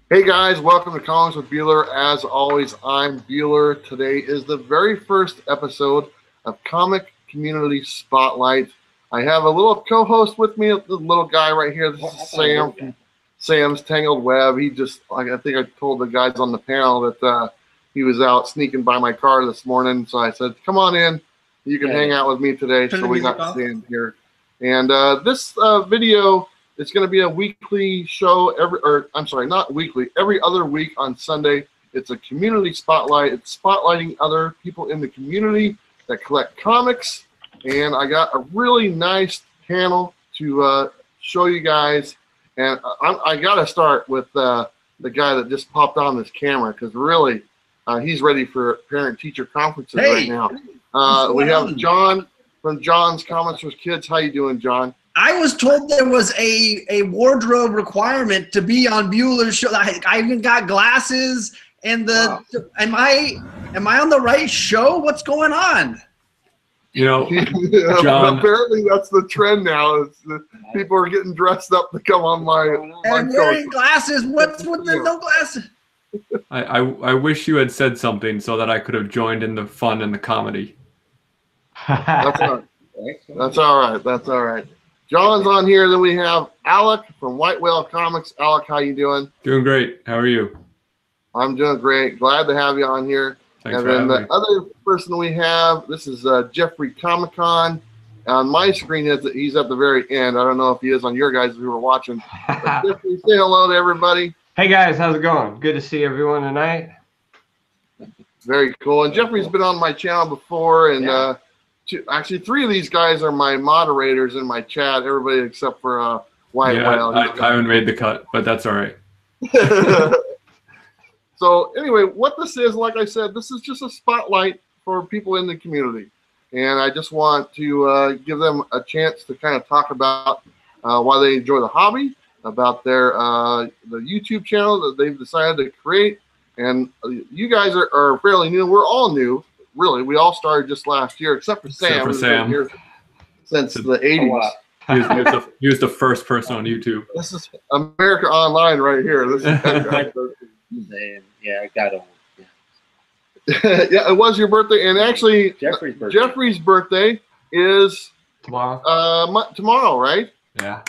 Hey guys, welcome to Comics with Bueller. As always, I'm Bueller. Today is the very first episode of Comic Community Spotlight. I have a little co-host with me, the little guy right here. This is Sam from Sam's Tangled Web. He just, I think I told the guys on the panel that he was out sneaking by my car this morning. So I said, come on in. You can hang out with me today. So we got to stand here. And this video, it's going to be a weekly show every other week on Sunday. It's a community spotlight. It's spotlighting other people in the community that collect comics. And I got a really nice panel to show you guys. And I got to start with the guy that just popped on this camera because really he's ready for parent-teacher conferences right now. We have John from John's Comics for Kids. How you doing, John? I was told there was a wardrobe requirement to be on Bueller's show. I even got glasses and the. Wow. Am I on the right show? What's going on? You know, John. Apparently that's the trend now. People are getting dressed up to come on my. And wearing glasses. What's with the no glasses? I wish you had said something so that I could have joined in the fun and the comedy. That's all right. That's all right. That's all right. John's on here. Then we have Alec from White Whale Comics. Alec, how you doing? Doing great. How are you? I'm doing great. Glad to have you on here. Thanks and for then having the other person we have, this is Jeffrey KOMIKHAN. On my screen, he's at the very end. I don't know if he is on your guys who were watching. But Jeffrey, say hello to everybody. Hey guys, how's it going? Good to see everyone tonight. Very cool. And Jeffrey's been on my channel before, and actually, 3 of these guys are my moderators in my chat. Everybody except for White Whale. I haven't made the cut, but that's all right. So anyway, what this is, like I said, this is just a spotlight for people in the community, and I just want to give them a chance to kind of talk about why they enjoy the hobby, about their the YouTube channel that they've decided to create. And you guys are fairly new. We're all new. Really, we all started just last year, except for Sam. Except for Sam. Here since the 80s. He was the first person on YouTube. This is America Online right here. This is yeah, I got it. Yeah. Yeah, it was your birthday, and actually, Jeffrey's birthday is tomorrow. Tomorrow, right? Yeah.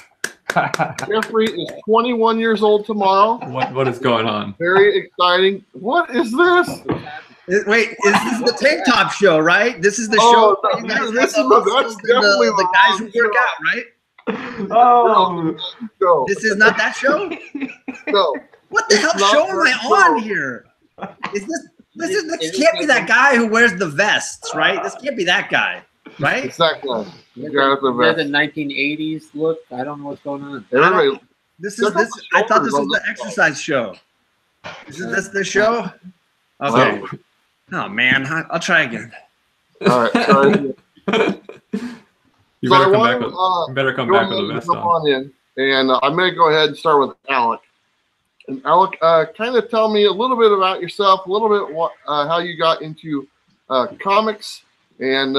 Jeffrey is 21 years old tomorrow. What is going on? Very exciting. What is this? Wait, this is the Tank Top show, right? This is the show. That's definitely the guys who work out, right? Oh, this is not that show. No. What the hell show am I on here? Is this can't be that guy who wears the vests, right? This can't be that guy, right? It's that guy. You got the 1980s look. I don't know what's going on. Everybody, I thought this was the exercise show. Is this the show? Okay. Wow. Oh man, I'll try again. All right. Sorry. You better come back with the vest on. And I'm going to go ahead and start with Alec. And Alec, kind of tell me a little bit about yourself, a little bit how you got into comics, and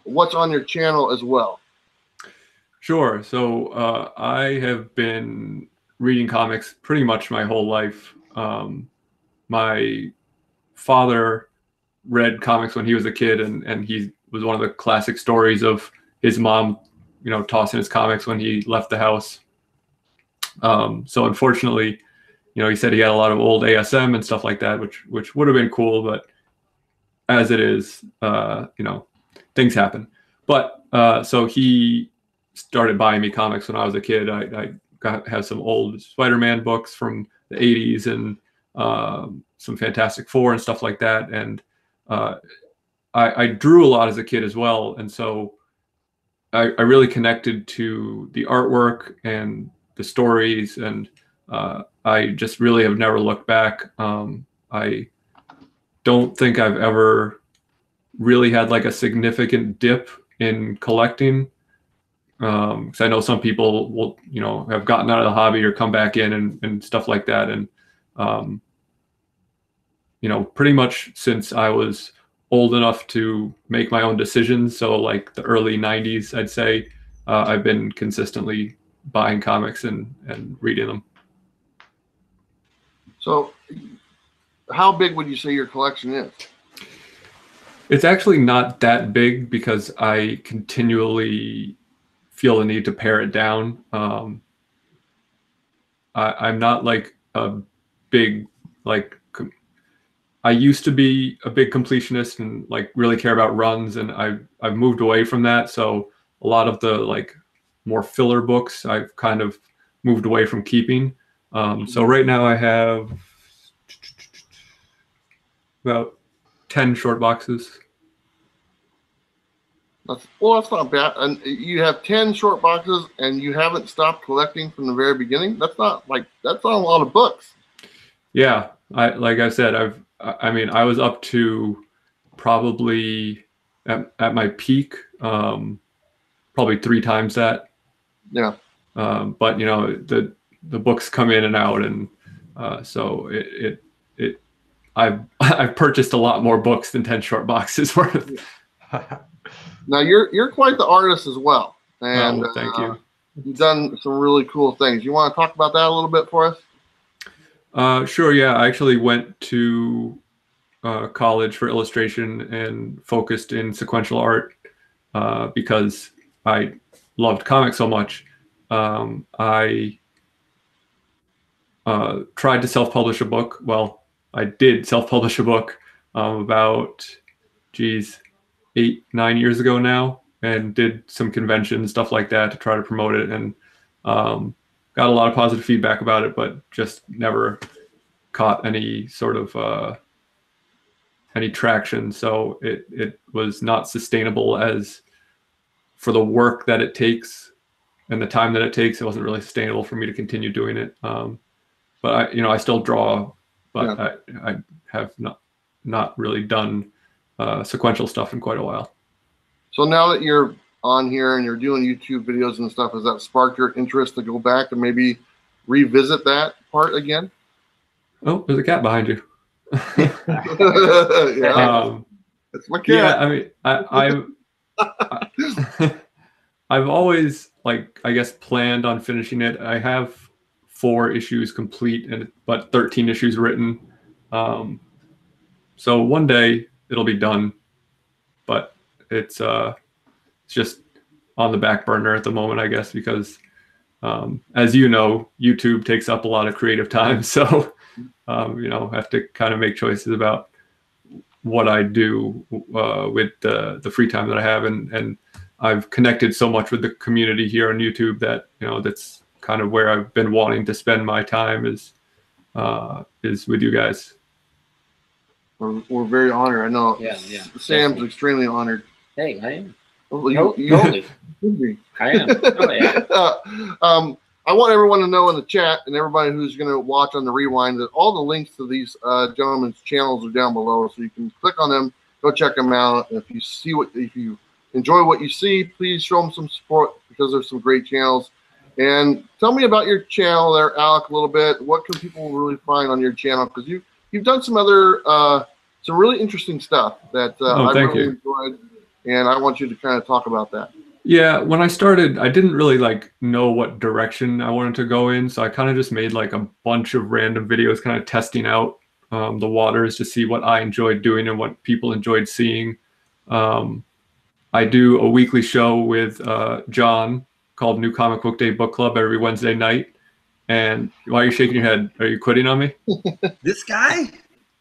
what's on your channel as well. Sure. So I have been reading comics pretty much my whole life. My father read comics when he was a kid, and he was one of the classic stories of his mom, tossing his comics when he left the house. So unfortunately, he said he had a lot of old ASM and stuff like that, which would have been cool, but as it is, things happen. But so he started buying me comics when I was a kid. I have some old Spider-Man books from the 80s and some Fantastic Four and stuff like that. And I drew a lot as a kid as well. And so I really connected to the artwork and the stories, and I just really have never looked back. I don't think I've ever really had like a significant dip in collecting, because I know some people will, have gotten out of the hobby or come back in and stuff like that. And, pretty much since I was old enough to make my own decisions, so like the early 90s, I'd say, I've been consistently buying comics and reading them. So, how big would you say your collection is? It's actually not that big because I continually feel the need to pare it down. I'm not like a big, like, I used to be a big completionist and like really care about runs, and I've moved away from that. So a lot of the like more filler books I've kind of moved away from keeping. So right now I have about 10 short boxes. That's not bad. And you have 10 short boxes, and you haven't stopped collecting from the very beginning. That's not a lot of books. Yeah, like I said, I was up to probably at my peak, probably 3 times that. Yeah. But you know, the books come in and out, and so I've purchased a lot more books than 10 short boxes worth. Now you're quite the artist as well, and thank you. You've done some really cool things. You want to talk about that a little bit for us? Sure. Yeah, I actually went to college for illustration and focused in sequential art because I loved comics so much. I tried to self-publish a book. Well, I did self-publish a book about, 8-9 years ago now, and did some conventions, stuff like that, to try to promote it, and got a lot of positive feedback about it, but just never caught any sort of any traction. So it was not sustainable as for the work that it takes and the time that it takes. It wasn't really sustainable for me to continue doing it. But I still draw, but yeah. I have not really done sequential stuff in quite a while. So now that you're on here and you're doing YouTube videos and stuff, has that sparked your interest to go back and maybe revisit that part again? Oh, there's a cat behind you. Yeah, it's my cat. Yeah, I mean, I've always, like, I guess, planned on finishing it. I have 4 issues complete, but 13 issues written. So one day it'll be done, but it's just on the back burner at the moment, I guess, because as you know, YouTube takes up a lot of creative time. So I have to kind of make choices about what I do with the free time that I have, and I've connected so much with the community here on YouTube that that's kind of where I've been wanting to spend my time is with you guys. We're very honored. I know. Yeah. Sam's definitely. Extremely honored. Hey, I am. Well, Totally. I am. Oh, yeah. I want everyone to know in the chat and everybody who's going to watch on the rewind that all the links to these gentlemen's channels are down below, so you can click on them, go check them out. And if you enjoy what you see, please show them some support, because there's some great channels. And tell me about your channel there, Alec, a little bit. What can people really find on your channel? Because you've done some other some really interesting stuff that I really enjoyed, and I want you to kind of talk about that. Yeah, when I started, I didn't really know what direction I wanted to go in, so I kind of just made like a bunch of random videos, kind of testing out the waters to see what I enjoyed doing and what people enjoyed seeing. I do a weekly show with John called New Comic Book Day Book Club every Wednesday night. And why are you shaking your head? Are you quitting on me? This guy?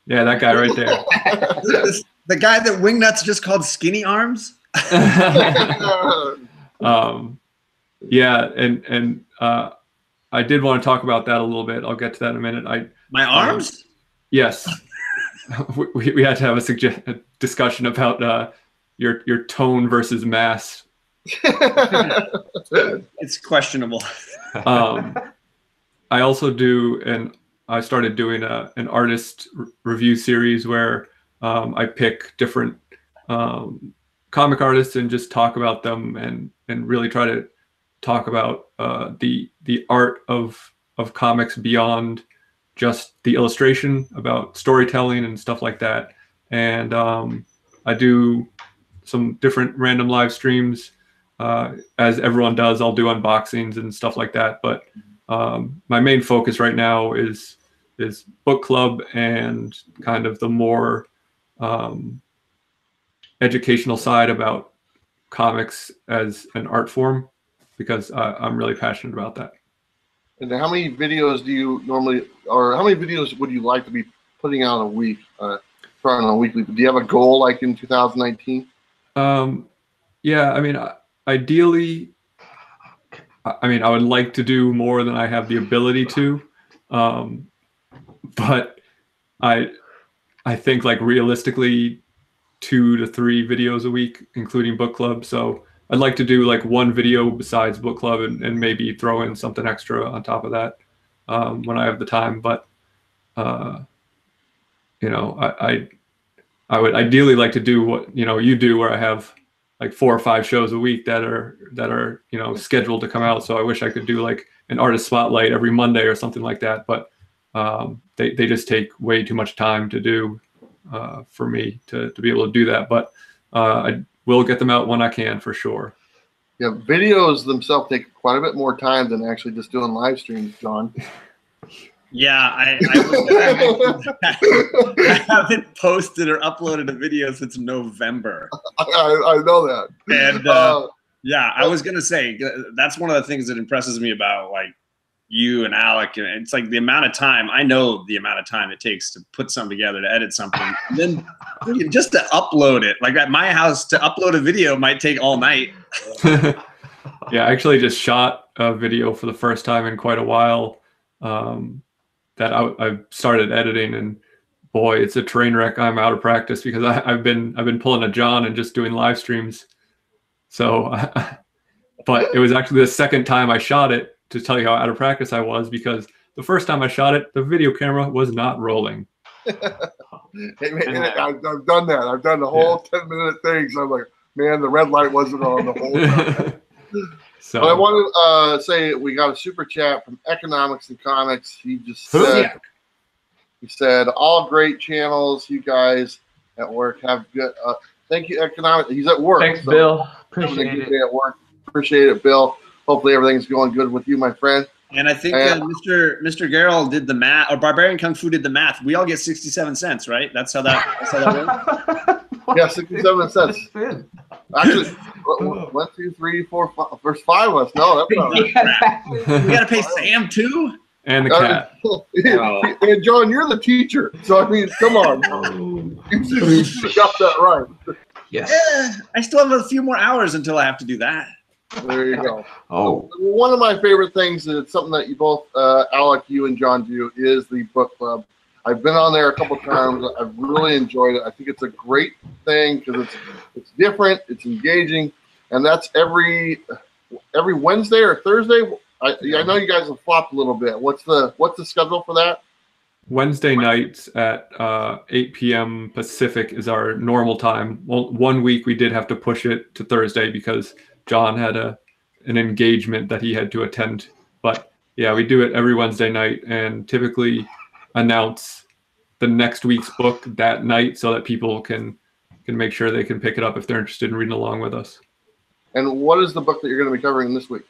Yeah, that guy right there. The guy that Wingnuts just called Skinny Arms? Yeah, and I did want to talk about that a little bit. I'll get to that in a minute. My arms? Yes. we had to have a discussion about your tone versus mass. It's questionable. I also do, I started doing an artist review series where I pick different comic artists and just talk about them and really try to talk about the art of comics beyond just the illustration, about storytelling and stuff like that. And I do some different random live streams. As everyone does, I'll do unboxings and stuff like that. But my main focus right now is is book club and kind of the more educational side about comics as an art form, because I'm really passionate about that. And how many videos do you normally, or how many videos would you like to be putting out a week, trying on a weekly? Do you have a goal like in 2019? Yeah, I mean, ideally, I mean, I would like to do more than I have the ability to, but I think like realistically 2 to 3 videos a week, including book club. So I'd like to do like 1 video besides book club and maybe throw in something extra on top of that when I have the time. But you know, I would ideally like to do what, you know, you do, where I have like 4 or 5 shows a week that are, you know, scheduled to come out. So I wish I could do like an artist spotlight every Monday or something like that. But they just take way too much time to do for me to be able to do that. But I will get them out when I can, for sure. Yeah, videos themselves take quite a bit more time than actually just doing live streams, John. Yeah, I haven't posted or uploaded a video since November. I know that. And yeah, I was gonna say that's one of the things that impresses me about like you and Alec, and it's like the amount of time. I know the amount of time it takes to put something together, to edit something, and then just to upload it. Like at my house, to upload a video might take all night. Yeah, I actually just shot a video for the first time in quite a while. That I started editing, and boy, it's a train wreck. I'm out of practice because I've been pulling a John and just doing live streams. So, but it was actually the second time I shot it to tell you how out of practice I was, because the first time I shot it, the video camera was not rolling. I've done that. I've done the whole 10-minute thing. So I'm like, man, the red light wasn't on the whole time. So but I want to say we got a super chat from Economics and Comics. He just said, he said, all great channels. You guys at work have good. Thank you, Economics. He's at work. Thanks, so Bill. Appreciate it. At work. Appreciate it, Bill. Hopefully everything's going good with you, my friend. And I think Mr. Garrell did the math, or Barbarian Kung Fu did the math. We all get 67 cents, right? That's how that works. Yeah, 67 cents. Actually, 1, 2, 3, 4, 5. There's 5 of us. No, that's not right. We got to pay Sam too? And the cat. And John, you're the teacher. So, I mean, come on. You got that right. Yes. Yeah, I still have a few more hours until I have to do that. There you go. Oh. One of my favorite things, and it's something that you both, Alec, you and John do, is the book club. I've been on there a couple times. I've really enjoyed it. I think it's a great thing because it's different, it's engaging, and that's every Wednesday or Thursday. I know you guys have flopped a little bit. What's the schedule for that? Wednesday nights at 8 p.m. Pacific is our normal time. Well, 1 week we did have to push it to Thursday because John had an engagement that he had to attend. But yeah, we do it every Wednesday night, and typically announce the next week's book that night so that people can make sure they can pick it up if they're interested in reading along with us. And what is the book that you're going to be covering this week?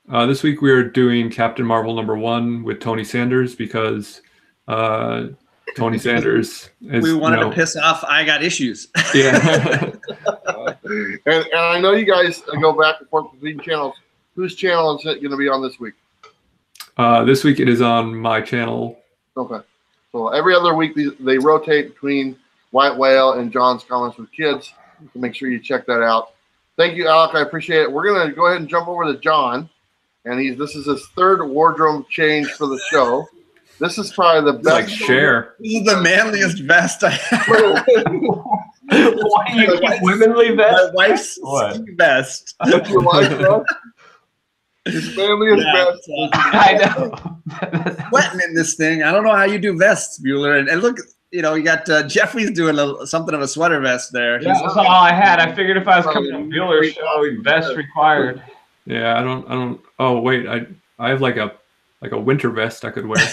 This week we're doing Captain Marvel #1 with Tony Sanders, because Tony Sanders is, we wanted to piss off I Got Issues. Yeah. and I know you guys go back and forth between channels. Whose channel is it going to be on this week? This week it is on my channel. Okay. So every other week they rotate between White Whale and John's Comments with Kids. So make sure you check that out. Thank you, Alec. I appreciate it. We're going to go ahead and jump over to John. And this is his 3rd wardrobe change for the show. This is probably the best. Like Cher. This is the manliest vest I have. Why do you keep womenly vest? My wife's vest. That's your wife's vest? His manliest vest. I know. Sweating in this thing. I don't know how you do vests, Bueller. And look, you know, you got Jeffrey's doing something of a sweater vest there. Yeah, that's all I had. I figured if I was coming to Bueller's show, vest required. Yeah, I don't. Oh wait, I have like a winter vest I could wear.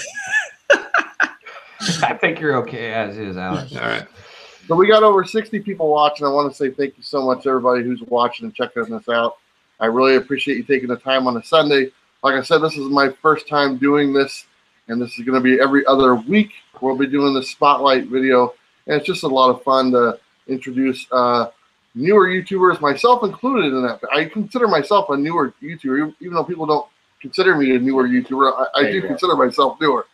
I think you're okay as is, Alex. All right. So we got over 60 people watching. I want to say thank you so much to everybody who's watching and checking us out. I really appreciate you taking the time on a Sunday. Like I said, this is my first time doing this, and this is going to be every other week. We'll be doing the spotlight video, and it's just a lot of fun to introduce newer YouTubers, myself included in that. I consider myself a newer YouTuber, even though people don't consider me a newer YouTuber. I do consider myself newer.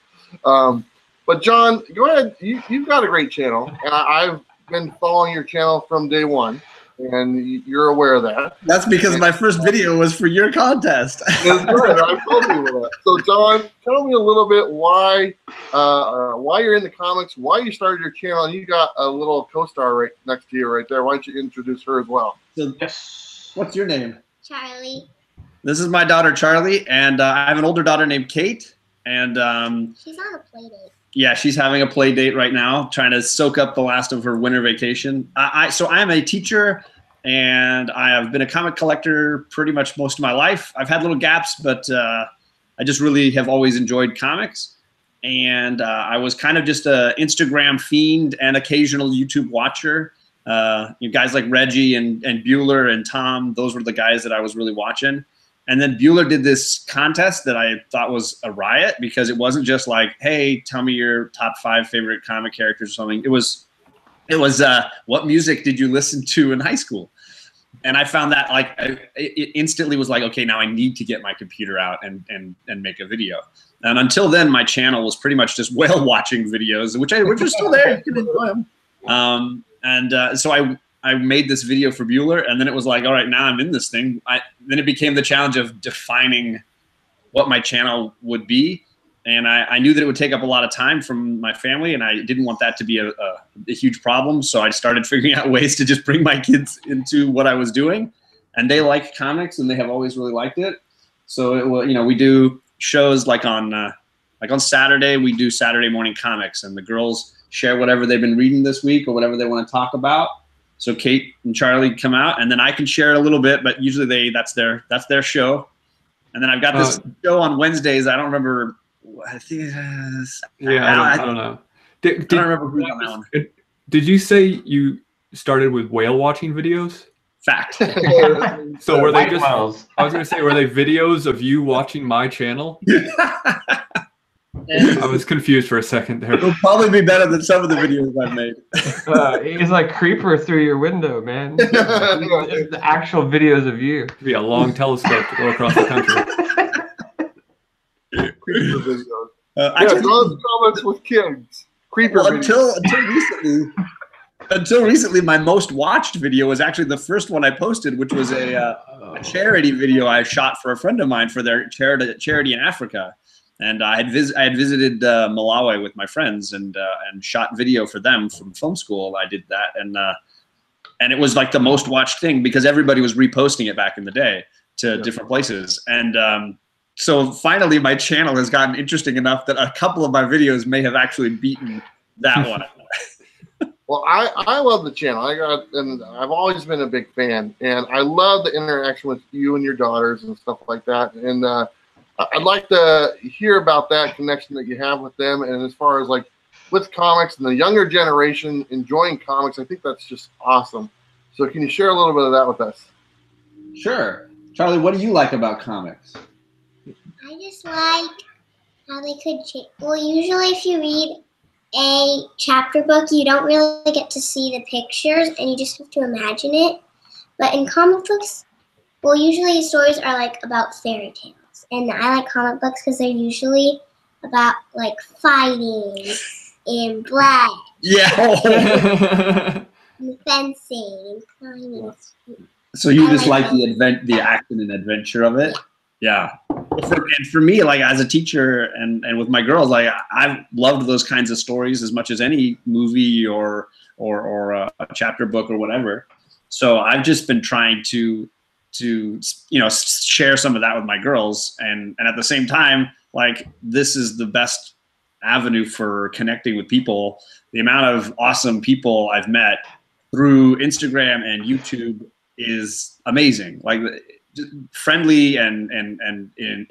But John, go ahead. You've got a great channel, and I've been following your channel from day one, and you're aware of that. That's because my first video was for your contest. That's good. I told you that. So, John, tell me a little bit why you're in the comics, why you started your channel, and you got a little co-star right next to you right there. Why don't you introduce her as well? So, what's your name? Charlie. This is my daughter, Charlie, and I have an older daughter named Kate, and she's on a play date. Yeah, she's having a play date right now, trying to soak up the last of her winter vacation. So I am a teacher, and I have been a comic collector pretty much most of my life. I've had little gaps, but I just really have always enjoyed comics. And I was kind of just a Instagram fiend and occasional YouTube watcher. You guys like Reggie and Bueller and Tom, those were the guys that I was really watching. And then Bueller did this contest that I thought was a riot, because it wasn't just like, hey, tell me your top 5 favorite comic characters or something. It was what music did you listen to in high school? And I found that it instantly was like, okay, now I need to get my computer out and make a video. And until then, my channel was pretty much just whale watching videos, which are still there. You can enjoy them. So I made this video for Bueller, and then it was like, all right, now I'm in this thing. Then it became the challenge of defining what my channel would be. And I knew that it would take up a lot of time from my family, and I didn't want that to be a huge problem. So I started figuring out ways to just bring my kids into what I was doing. And they like comics, and they have always really liked it. So, we do shows like on Saturday, we do Saturday morning comics, and the girls share whatever they've been reading this week or whatever they want to talk about. So Kate and Charlie come out, and then I can share a little bit, but usually that's their show. And then I've got this show on Wednesdays. I don't remember. I think I don't know. I don't remember who's on that one. Did you say you started with whale watching videos? Fact. So were they just? Whales. I was going to say, were they videos of you watching my channel? I was confused for a second there. It'll probably be better than some of the videos I've made. He's like Creeper through your window, man. The actual videos of you. It'd be a long telescope to go across the country. Creeper videos. Actually, those comments with kids. Creeper videos. Until recently, my most watched video was actually the first one I posted, which was a charity video I shot for a friend of mine for their charity in Africa. And I had visited Malawi with my friends and shot video for them from film school. I did that, and it was like the most watched thing because everybody was reposting it back in the day to different places. And so finally, my channel has gotten interesting enough that a couple of my videos may have actually beaten that one. Well, I love the channel. And I've always been a big fan, and I love the interaction with you and your daughters and stuff like that. And I'd like to hear about that connection that you have with them, and as far as like with comics and the younger generation enjoying comics, I think that's just awesome. So can you share a little bit of that with us? Sure. Charlie, what do you like about comics? I just like how they could change. Well, usually if you read a chapter book, you don't really get to see the pictures, and you just have to imagine it. But in comic books, well, usually stories are like about fairy tales. And I like comic books because they're usually about like fighting and blood. Yeah. And fencing and climbing. So you just like the action and adventure of it? Yeah. And for me, like as a teacher and with my girls, like I've loved those kinds of stories as much as any movie or a chapter book or whatever. So I've just been trying to share some of that with my girls, and at the same time, like this is the best avenue for connecting with people. The amount of awesome people I've met through Instagram and YouTube is amazing. Like friendly and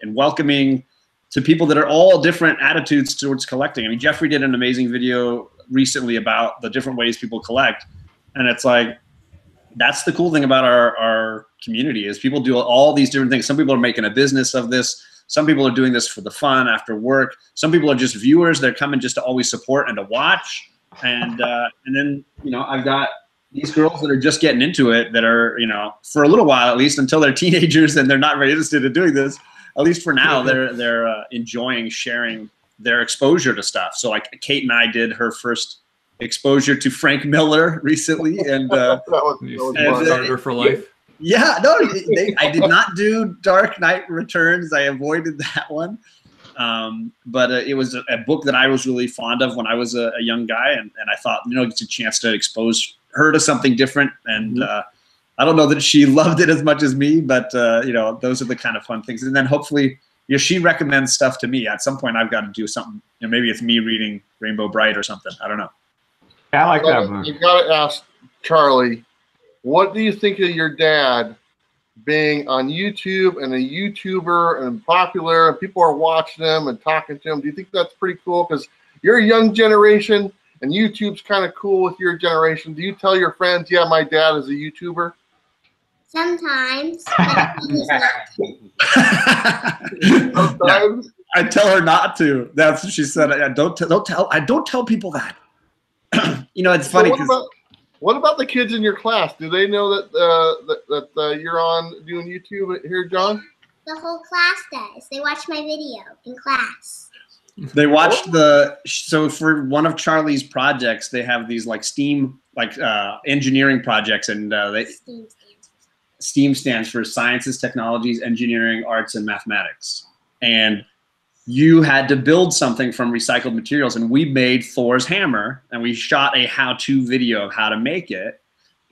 welcoming to people that are all different attitudes towards collecting. I mean, Jeffrey did an amazing video recently about the different ways people collect, and it's like that's the cool thing about our community is people do all these different things. Some people are making a business of this. Some people are doing this for the fun after work. Some people are just viewers. They're coming just to always support and to watch. And then, you know, I've got these girls that are just getting into it that are, you know, for a little while at least, until they're teenagers and they're not very interested in doing this. At least for now, they're enjoying sharing their exposure to stuff. So like Kate and I did her first exposure to Frank Miller recently, and that was Starter for Life. Yeah, no, I did not do Dark Knight Returns. I avoided that one. But it was a book that I was really fond of when I was a young guy, and I thought, you know, it's a chance to expose her to something different. And I don't know that she loved it as much as me, but you know, those are the kind of fun things. And then hopefully, you know, she recommends stuff to me. At some point, I've got to do something. You know, maybe it's me reading Rainbow Bright or something. I don't know. I like that book. You got to ask Charlie, what do you think of your dad being on YouTube and a YouTuber and popular, and people are watching him and talking to him? Do you think that's pretty cool? Because you're a young generation, and YouTube's kind of cool with your generation. Do you tell your friends, yeah, my dad is a YouTuber? Sometimes. But he's not. Sometimes. I tell her not to. That's what she said. I don't tell people that. You know, it's funny. So what about the kids in your class? Do they know that that you're on doing YouTube here, John? The whole class does. They watch my video in class. They watched so for one of Charlie's projects, they have these like STEAM, like engineering projects, and STEAM stands for Sciences, Technologies, Engineering, Arts, and Mathematics. And you had to build something from recycled materials, and we made Thor's hammer, and we shot a how-to video of how to make it,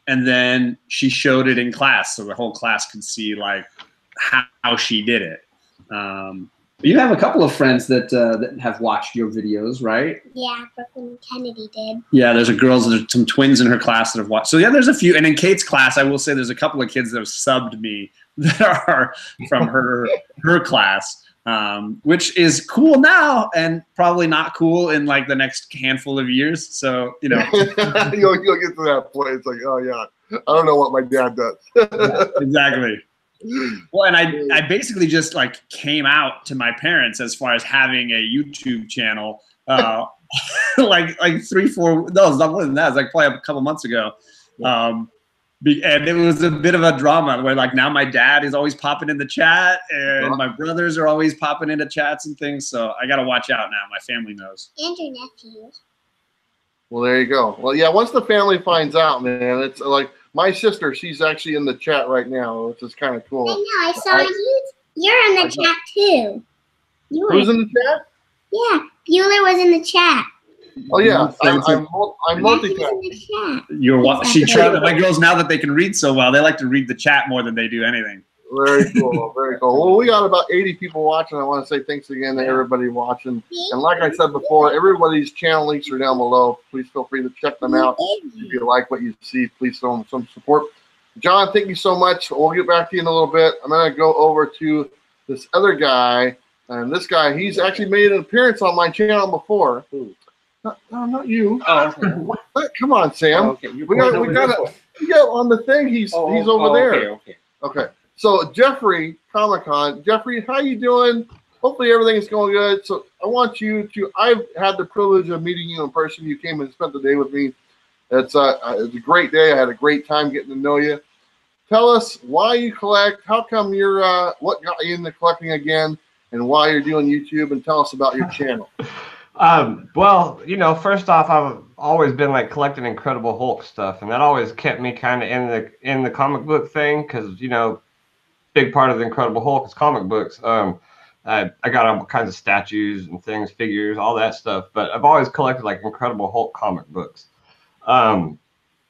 and then she showed it in class, so the whole class could see like how she did it. You have a couple of friends that have watched your videos, right? Yeah, Brooklyn Kennedy did. Yeah, there's some twins in her class that have watched. So yeah, there's a few, and in Kate's class, I will say there's a couple of kids that have subbed me that are from her class. Which is cool now and probably not cool in like the next handful of years. So, you know, you'll get to that point. It's like, oh yeah, I don't know what my dad does. Yeah, exactly. Well, and I basically just like came out to my parents as far as having a YouTube channel, like 3-4, no, it's not more than that. It's like probably a couple months ago. And it was a bit of a drama where like now my dad is always popping in the chat, and my brothers are always popping into chats and things. So I got to watch out now. My family knows. And your nephew. Well, there you go. Well, yeah, once the family finds out, man, it's like my sister, she's actually in the chat right now, which is kind of cool. I know, I saw you. You're in the chat too. Who's in the chat? Yeah, Bueller was in the chat. Oh yeah, I'm multitasking. My girls, now that they can read so well, they like to read the chat more than they do anything. Very cool, very cool. Well, we got about 80 people watching. I want to say thanks again to everybody watching. And like I said before, everybody's channel links are down below. Please feel free to check them out. If you like what you see, please show them some support. John, thank you so much. We'll get back to you in a little bit. I'm going to go over to this other guy. And this guy, he's actually made an appearance on my channel before. No, not you. Oh, okay. Come on, Sam. Oh, okay. We got on the thing. He's over there. Okay. So Jeffrey, KOMIKHAN. Jeffrey, how you doing? Hopefully everything is going good. So I want you to. I've had the privilege of meeting you in person. You came and spent the day with me. It's a great day. I had a great time getting to know you. Tell us why you collect. How come you're? What got you into collecting again? And why you're doing YouTube? And tell us about your channel. Well, you know, first off, I've always been like collecting Incredible Hulk stuff, and that always kept me kind of in the comic book thing, because you know, big part of the Incredible Hulk is comic books. I got all kinds of statues and things, figures, all that stuff, but I've always collected like Incredible Hulk comic books. And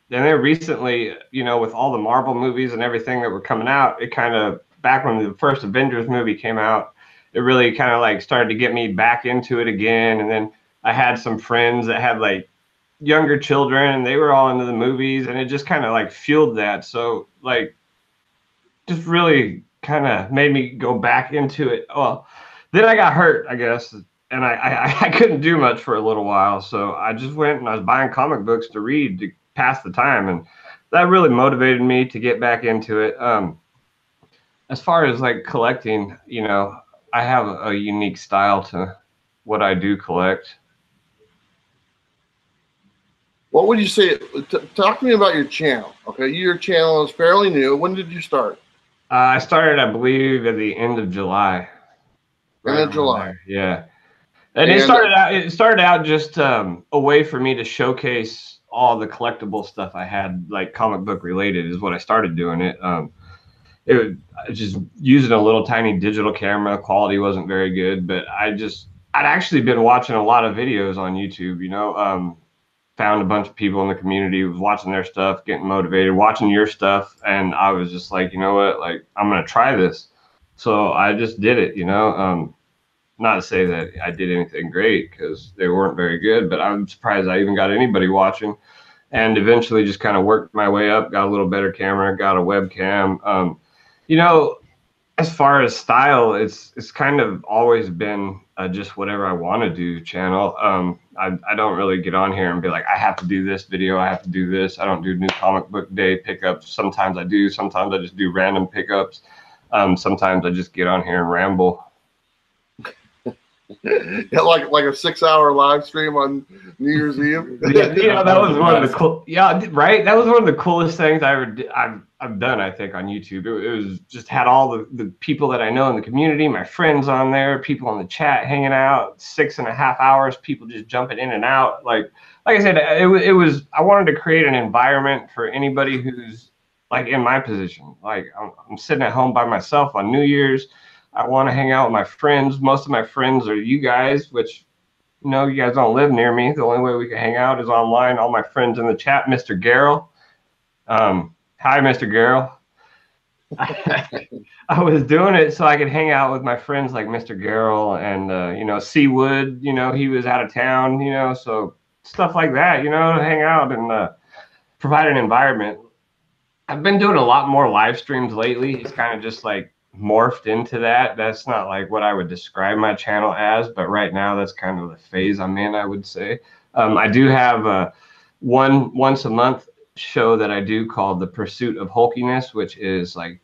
then recently, you know, with all the Marvel movies and everything that were coming out, it kind of, back when the first Avengers movie came out, it really kind of like started to get me back into it again. And then I had some friends that had like younger children, and they were all into the movies, and it just kind of like fueled that. So like, just really kind of made me go back into it. Well, then I got hurt, I guess, and I couldn't do much for a little while. So I just went and I was buying comic books to read to pass the time, and that really motivated me to get back into it. As far as like collecting, you know, I have a unique style to what I do collect. What would you say? Talk to me about your channel. Okay, your channel is fairly new. When did you start? I started, I believe, at the end of July. End of July. There. Yeah. And it started out just a way for me to showcase all the collectible stuff I had, like comic book related, is what I started doing it. It was just using a little tiny digital camera. Quality wasn't very good, but I'd actually been watching a lot of videos on YouTube, you know, found a bunch of people in the community, was watching their stuff, getting motivated, watching your stuff. And I was just like, you know what, like, I'm going to try this. So I just did it, you know. Not to say that I did anything great, because they weren't very good, but I'm surprised I even got anybody watching. And eventually just kind of worked my way up, got a little better camera, got a webcam. You know, as far as style, it's kind of always been just whatever I want to do channel. I don't really get on here and be like, I have to do this video, I have to do this. I don't do new comic book day pickups. Sometimes I do, sometimes I just do random pickups. Sometimes I just get on here and ramble. Yeah, like a 6-hour live stream on New Year's Eve. Yeah, that was one of the cool. Yeah, right. That was one of the coolest things I've done, I think, on YouTube. It was just had all the people that I know in the community, my friends on there, people in the chat hanging out. 6.5 hours, people just jumping in and out. Like I said, it was. I wanted to create an environment for anybody who's like in my position. Like I'm sitting at home by myself on New Year's. I want to hang out with my friends. Most of my friends are you guys, which, you know, you guys don't live near me. The only way we can hang out is online. All my friends in the chat, Mr. Garrell. Hi, Mr. Garrell. I was doing it so I could hang out with my friends like Mr. Garrell and, you know, Seawood, you know, he was out of town, you know, so stuff like that, you know, to hang out and provide an environment. I've been doing a lot more live streams lately. It's kind of just like morphed into that. That's not like what I would describe my channel as, but right now that's kind of the phase I'm in, I would say. I do have a once a month show that I do called The Pursuit of Hulkiness, which is like,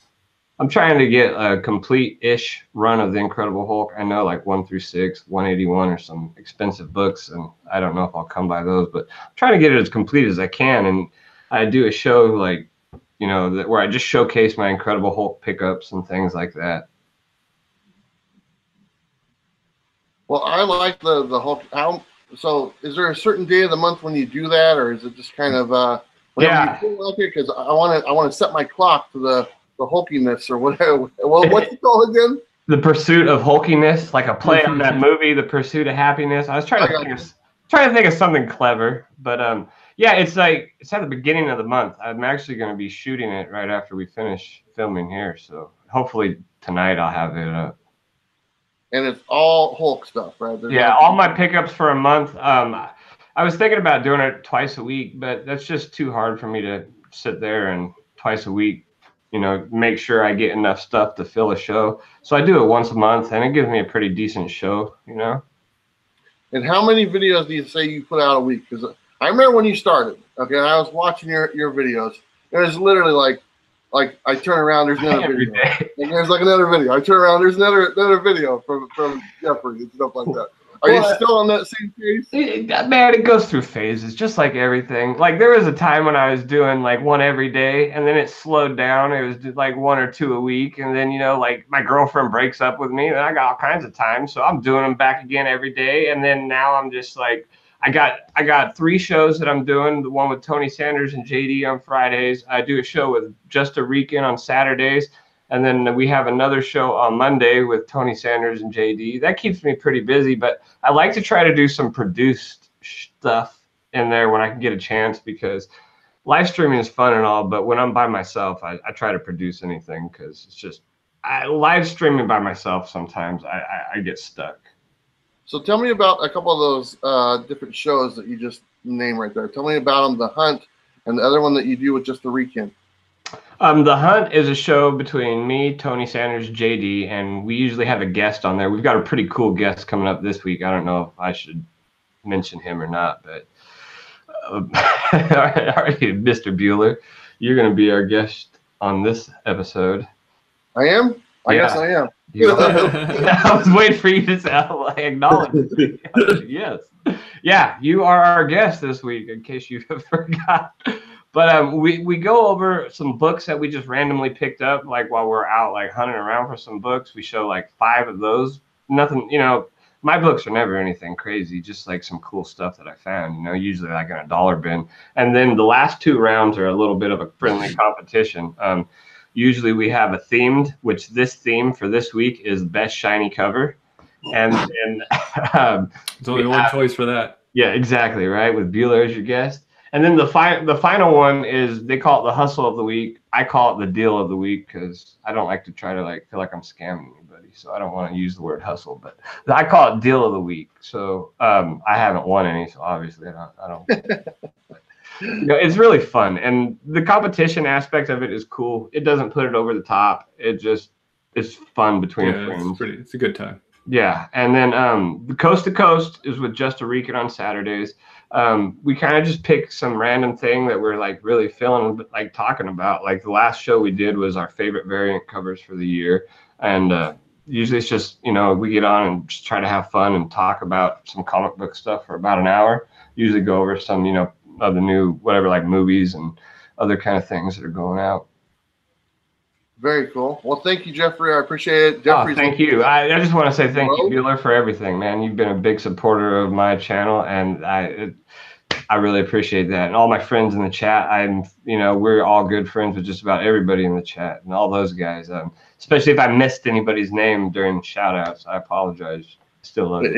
I'm trying to get a complete-ish run of the Incredible Hulk. I know like 1 through 6, 181 are some expensive books, and I don't know if I'll come by those, but I'm trying to get it as complete as I can. And I do a show like, you know, where I just showcase my Incredible Hulk pickups and things like that. Well, I like the Hulk. So is there a certain day of the month when you do that, or is it just kind of whenever you feel like it? Because I want to set my clock to the hulkiness or whatever. Well, what's it called again? The Pursuit of Hulkiness, like a play on that movie, The Pursuit of Happiness. I was trying to think of something clever, but yeah, it's like it's at the beginning of the month. I'm actually going to be shooting it right after we finish filming here, so hopefully tonight I'll have it up. And it's all Hulk stuff, right? Yeah, all my pickups for a month. I was thinking about doing it twice a week, but that's just too hard for me to sit there and twice a week, you know, make sure I get enough stuff to fill a show. So I do it once a month, and it gives me a pretty decent show, you know. And how many videos do you say you put out a week? Because I remember when you started, okay, I was watching your videos. It was literally like I turn around, there's another video. And there's like another video. I turn around, there's another video from Jeffrey and stuff like that. Are you still on that same pace? Man, it goes through phases, just like everything. Like there was a time when I was doing like one every day, and then it slowed down. It was like 1 or 2 a week, and then, you know, like my girlfriend breaks up with me, and I got all kinds of time, so I'm doing them back again every day. And then now I'm just like, I got 3 shows that I'm doing. The one with Tony Sanders and JD on Fridays. I do a show with Just a Rican on Saturdays. And then we have another show on Monday with Tony Sanders and JD. That keeps me pretty busy, but I like to try to do some produced stuff in there when I can get a chance, because live streaming is fun and all, but when I'm by myself, I try to produce anything, because it's just live streaming by myself sometimes I get stuck. So tell me about a couple of those different shows that you just named right there. Tell me about them, The Hunt and the other one that you do with Just the Weekend. The Hunt is a show between me, Tony Sanders, JD, and we usually have a guest on there. We've got a pretty cool guest coming up this week. I don't know if I should mention him or not, but Mr. Bueller, you're going to be our guest on this episode. I am? I guess I am. I was waiting for you to say, acknowledge it. Yes. Yeah, you are our guest this week, in case you forgot. But we go over some books that we just randomly picked up, like while we're out, like hunting around for some books. We show like 5 of those. Nothing, my books are never anything crazy, just like some cool stuff that I found, usually like in a dollar bin. And then the last 2 rounds are a little bit of a friendly competition. Usually we have a themed, which this theme for this week is best shiny cover. And there's only one choice for that. Yeah, exactly, right? With Bueller as your guest. And then the final one is, they call it the hustle of the week. I call it the deal of the week because I don't like to try to feel like I'm scamming anybody. So I don't want to use the word hustle, but I call it deal of the week. So I haven't won any, so obviously I don't. It's really fun, and the competition aspect of it is cool. It doesn't put it over the top. It's fun between friends. It's a good time. Yeah, and then the Coast to Coast is with Just a Rican on Saturdays. We kind of just pick some random thing that we're like really feeling like talking about. Like the last show we did was our favorite variant covers for the year, and usually it's just we get on and just try to have fun and talk about some comic book stuff for about an hour. Usually go over some of the new whatever, like movies and other kind of things that are going out. Very cool. Well, thank you, Jeffrey. I appreciate it. Jeffrey, thank you. I just want to say thank you, Bueller, for everything, man. You've been a big supporter of my channel, and I really appreciate that. And all my friends in the chat, we're all good friends with just about everybody in the chat, and all those guys. Especially if I missed anybody's name during shout outs, I apologize. Still love it.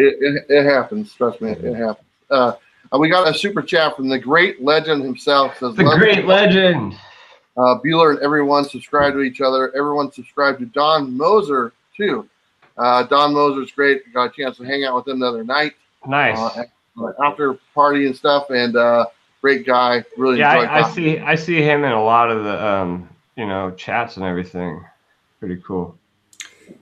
It happens. Trust me, it happens. We got a super chat from the great legend himself. Says, the great legend. Bueller and everyone subscribe to each other. Everyone subscribe to Don Moser too. Don Moser's great. Got a chance to hang out with him the other night. Nice. After party and stuff, and great guy. Really. Yeah, I see him in a lot of the chats and everything. Pretty cool.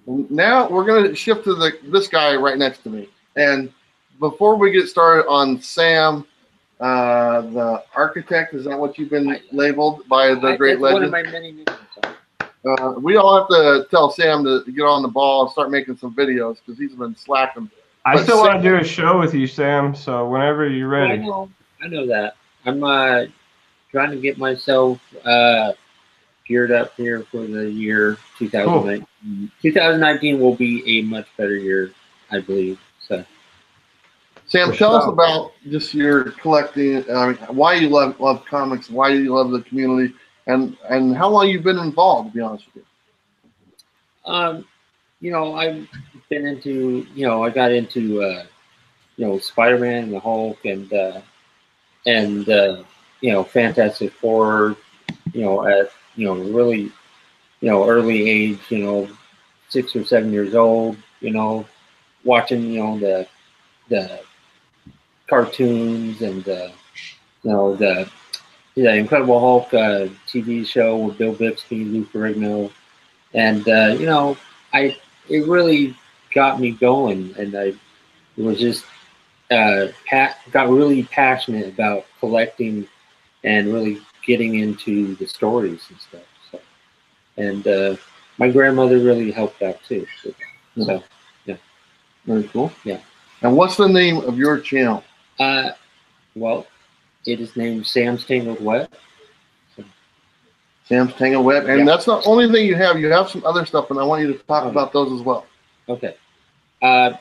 Now we're gonna shift to this guy right next to me. And before we get started on Sam, the architect, is that what you've been labeled by the great legend? One of my many nicknames. We all have to tell Sam to get on the ball and start making some videos because he's been slacking. I still want to do a show with you, Sam. So whenever you're ready. I know that. I'm trying to get myself geared up here for the year 2019. Cool. 2019 will be a much better year, I believe. So. Sam, tell us about just your collecting. Why you love comics, why you love the community, and how long you've been involved. To be honest with you, I've been into. I got into Spider-Man and the Hulk and Fantastic Four. At really early age. 6 or 7 years old. Watching the cartoons and the Incredible Hulk TV show with Bill Bixby, Lou Ferrigno, and it really got me going, and I was just got really passionate about collecting and really getting into the stories and stuff. So, and my grandmother really helped out too. So yeah, very cool. Yeah. And what's the name of your channel? Well, it is named Sam's Tangled Web. So. Sam's Tangled Web, and that's not the only thing you have. You have some other stuff, and I want you to talk about those as well. Okay. I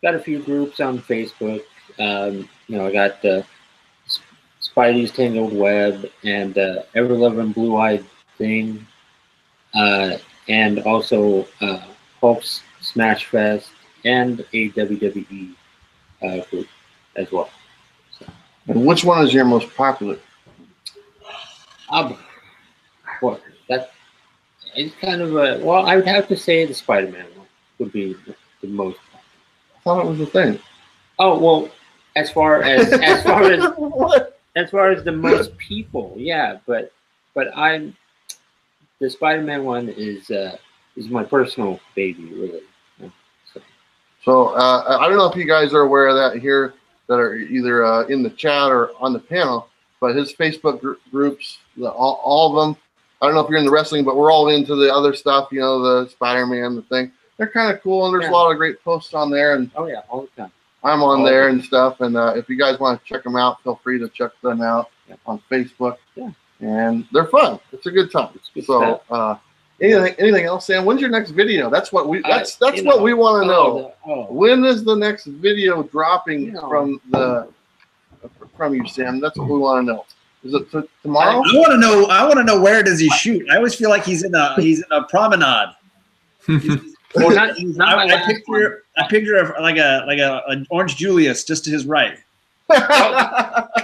got a few groups on Facebook. I got Spidey's Tangled Web and Ever Loving Blue Eyed Thing, and also Hulk's Smash Fest and a WWE group as well. So. And which one is your most popular? It's kind of a, well, I would have to say the Spider-Man one would be the most popular. I thought it was the thing. Oh well, as far as as far as the most people, yeah, but the Spider-Man one is my personal baby, really. So I don't know if you guys are aware of that here that are either in the chat or on the panel, but his Facebook groups, all of them I don't know if you're into wrestling, but we're all into the other stuff. You know, the Spider-Man, the thing. They're kind of cool, and there's a lot of great posts on there. And oh yeah, all the time. I'm on there and stuff. And if you guys want to check them out, feel free to check them out on Facebook. Yeah, and they're fun. It's a good time. Good so, anything else, Sam? When's your next video? That's what we what we want to know. When is the next video dropping from you, Sam? That's what we want to know. Is it tomorrow? I want to know where does he shoot? I always feel like he's in a promenade. Well, I picture of like an Orange Julius just to his right.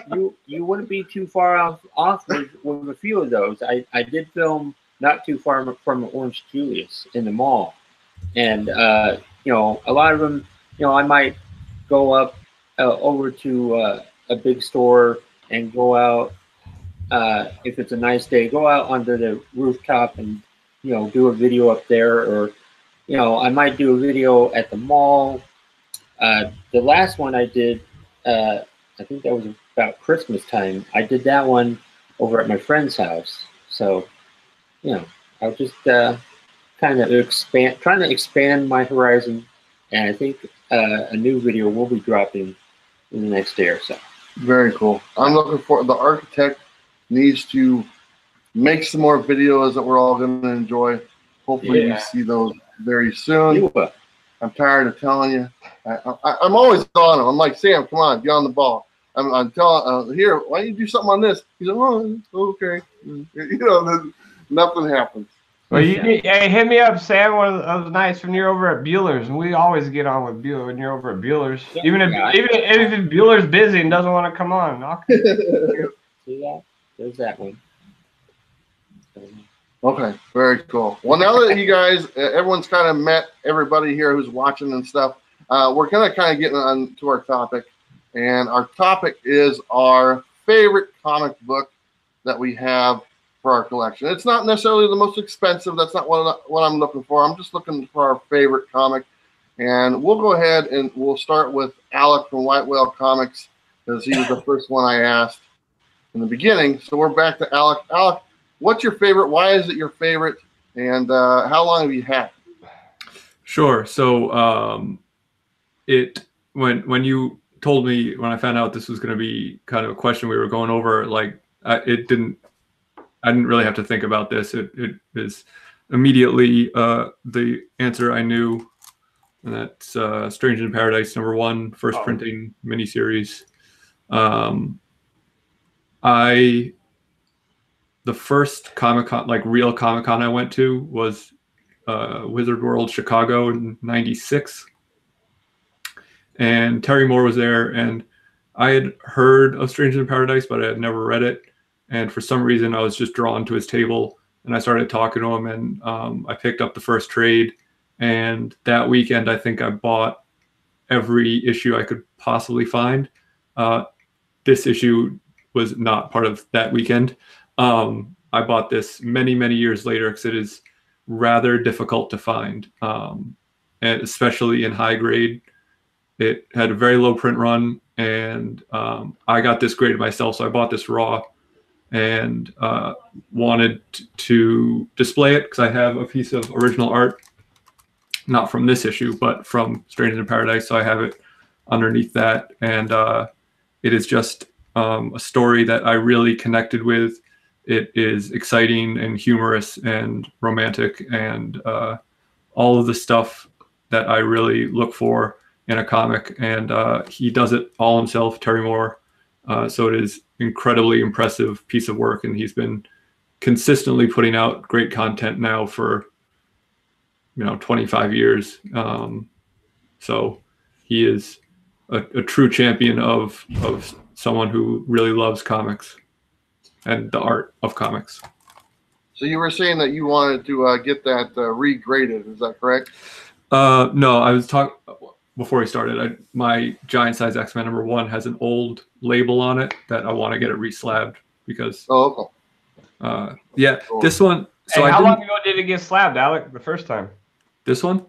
You wouldn't be too far off with a few of those. I did film not too far from Orange Julius in the mall, and you know, a lot of them, you know, I might go up over to a big store and go out if it's a nice day, go out onto the rooftop and, you know, do a video up there, or, you know, I might do a video at the mall. The last one I did, I think that was about Christmas time. I did that one over at my friend's house. So, you know, I was just kind of trying to expand my horizon. And I think a new video will be dropping in the next day or so. Very cool. I'm looking for the architect needs to make some more videos that we're all going to enjoy. Hopefully you see those very soon. I'm tired of telling you. I'm always on him. I'm like, Sam, come on, get on the ball. I'm telling here, why don't you do something on this? He's like, oh, okay. You know, nothing happens. Well, hey, hit me up, Sam, one of those nights when you're over at Bueller's, and we always get on with Bueller when you're over at Bueller's. Yeah, even if Bueller's busy and doesn't want to come on. See that? There's that one. Okay, very cool. Well, now that you guys, everyone's kind of met everybody here who's watching and stuff, we're kind of getting on to our topic. And our topic is our favorite comic book that we have for our collection. It's not necessarily the most expensive. That's not what I'm looking for. I'm just looking for our favorite comic. And we'll go ahead and we'll start with Alec from White Whale Comics, because he was the first one I asked in the beginning. So we're back to Alec. Alec, what's your favorite? Why is it your favorite? And how long have you had it? Sure. So when you told me, when I found out this was going to be kind of a question we were going over, like I didn't really have to think about this. It is immediately the answer I knew, and that's Strange in Paradise #1, first printing miniseries. The first Comic-Con, like real Comic-Con I went to, was Wizard World Chicago in '96. And Terry Moore was there, and I had heard of Strange in Paradise, but I had never read it. And for some reason, I was just drawn to his table, and I started talking to him, and I picked up the first trade. And that weekend, I think I bought every issue I could possibly find. This issue was not part of that weekend. I bought this many, many years later because it is rather difficult to find, and especially in high grade. It had a very low print run, and I got this graded myself, so I bought this raw and wanted to display it because I have a piece of original art, not from this issue, but from Strange in Paradise, so I have it underneath that. And it is just a story that I really connected with. It is exciting and humorous and romantic and all of the stuff that I really look for in a comic, and he does it all himself, Terry Moore. So it is incredibly impressive piece of work, and he's been consistently putting out great content now for 25 years. So he is a true champion of someone who really loves comics and the art of comics. So you were saying that you wanted to get that regraded, is that correct? No, I was talking before we started. My Giant Size X-Men #1 has an old label on it that I want to get it reslabbed because. Oh, okay. Yeah, cool. This one. So hey, how long ago did it get slabbed, Alec? The first time. This one,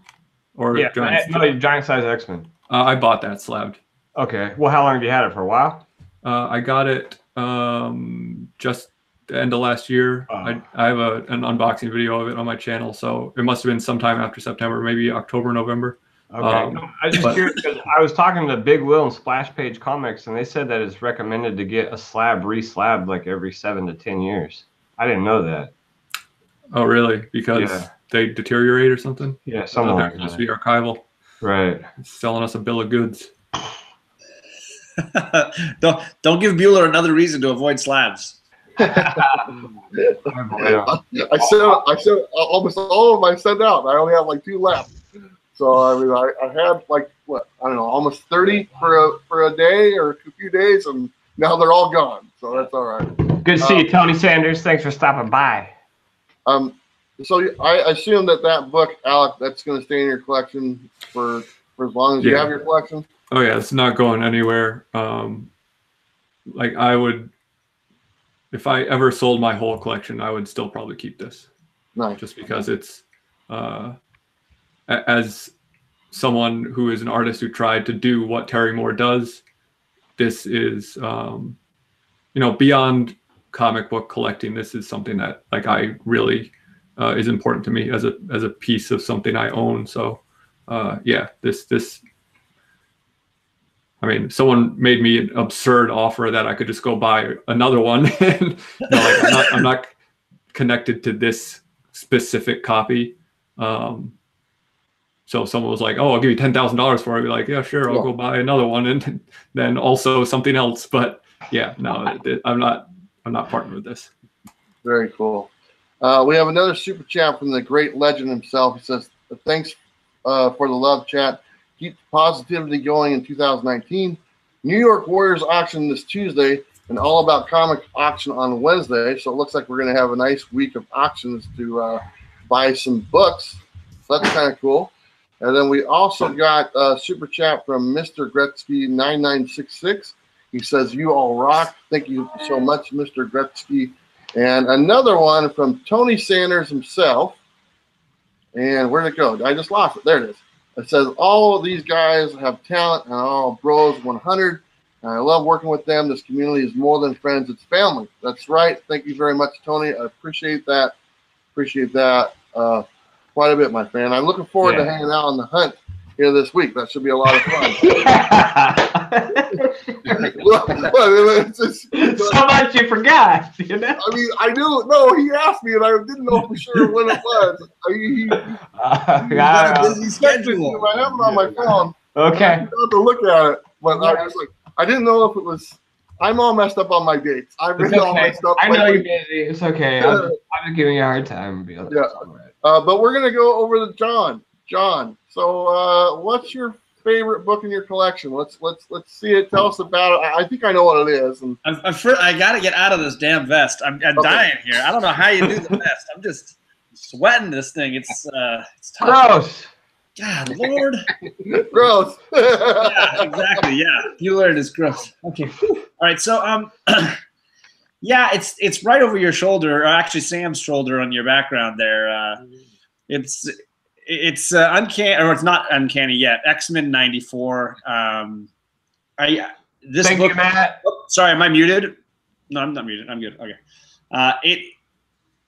or yeah, Giant Size X-Men. I bought that slabbed. Okay. Well, how long have you had it for? A while. I got it just the end of last year. I have an unboxing video of it on my channel, so it must have been sometime after September, maybe October, November. Okay. I was just curious because I was talking to Big Will and Splash Page Comics, and they said that it's recommended to get a slab re-slabbed like every 7 to 10 years. I didn't know that. Oh, really? Because they deteriorate or something? Yeah, something like that. Supposed to be archival. Right. It's selling us a bill of goods. Don't give Bueller another reason to avoid slabs. I sent almost all of them. I sent out. I only have like 2 left. So I mean, I had like what, I don't know, almost 30 for a day or a few days, and now they're all gone. So that's all right. Good to see you, Tony Sanders. Thanks for stopping by. So I assume that book, Alec, that's going to stay in your collection for as long as you have your collection. Oh yeah, it's not going anywhere. Like I would, if I ever sold my whole collection, I would still probably keep this. Nice. Just because it's, as someone who is an artist who tried to do what Terry Moore does, this is, you know, beyond comic book collecting. This is something that like I really is important to me as a piece of something I own. So yeah, this. I mean, someone made me an absurd offer that I could just go buy another one. And, you know, like, I'm not connected to this specific copy. So someone was like, "Oh, I'll give you $10,000 for it." I'd be like, "Yeah, sure, I'll go buy another one," and then also something else. But yeah, no, I'm not partnered with this. Very cool. We have another super chat from the great legend himself. He says, "Thanks for the love, chat. Keep positivity going in 2019. New York Warriors auction this Tuesday, and All About Comic auction on Wednesday. So it looks like we're going to have a nice week of auctions to buy some books. So that's kind of cool." And then we also got a super chat from Mr. Gretzky 9966. He says, "You all rock. Thank you so much, Mr. Gretzky." And another one from Tony Sanders himself. And where'd it go? I just lost it. There it is. It says, "All of these guys have talent and all bros 100. And I love working with them. This community is more than friends. It's family." That's right. Thank you very much, Tony. I appreciate that. Appreciate that quite a bit, my friend. I'm looking forward to hanging out on the hunt here this week. That should be a lot of fun. It's just, so much you forgot, you know? I mean, I knew. No, he asked me, and I didn't know for sure when it was. He got a busy schedule. I have it on my phone. Okay. I have to look at it, but I was like, I didn't know if it was. I'm all messed up on my dates. I've been all messed up. I know you're busy. It's okay. I'm just giving you a hard time. But we're gonna go over to John. John, so what's your favorite book in your collection? Let's see it. Tell us about it. I think I know what it is. And I gotta get out of this damn vest. I'm dying here. I don't know how you do the vest. I'm just sweating this thing. It's tough. Gross. God, Lord. Gross. Yeah, exactly. Yeah, Bueller is gross. Okay. All right. So yeah, it's right over your shoulder, or actually Sam's shoulder on your background there. It's uncanny, or it's not uncanny yet. X-Men '94. This Thank book, you, Matt. Oh, sorry, am I muted? No, I'm not muted. I'm good. Okay.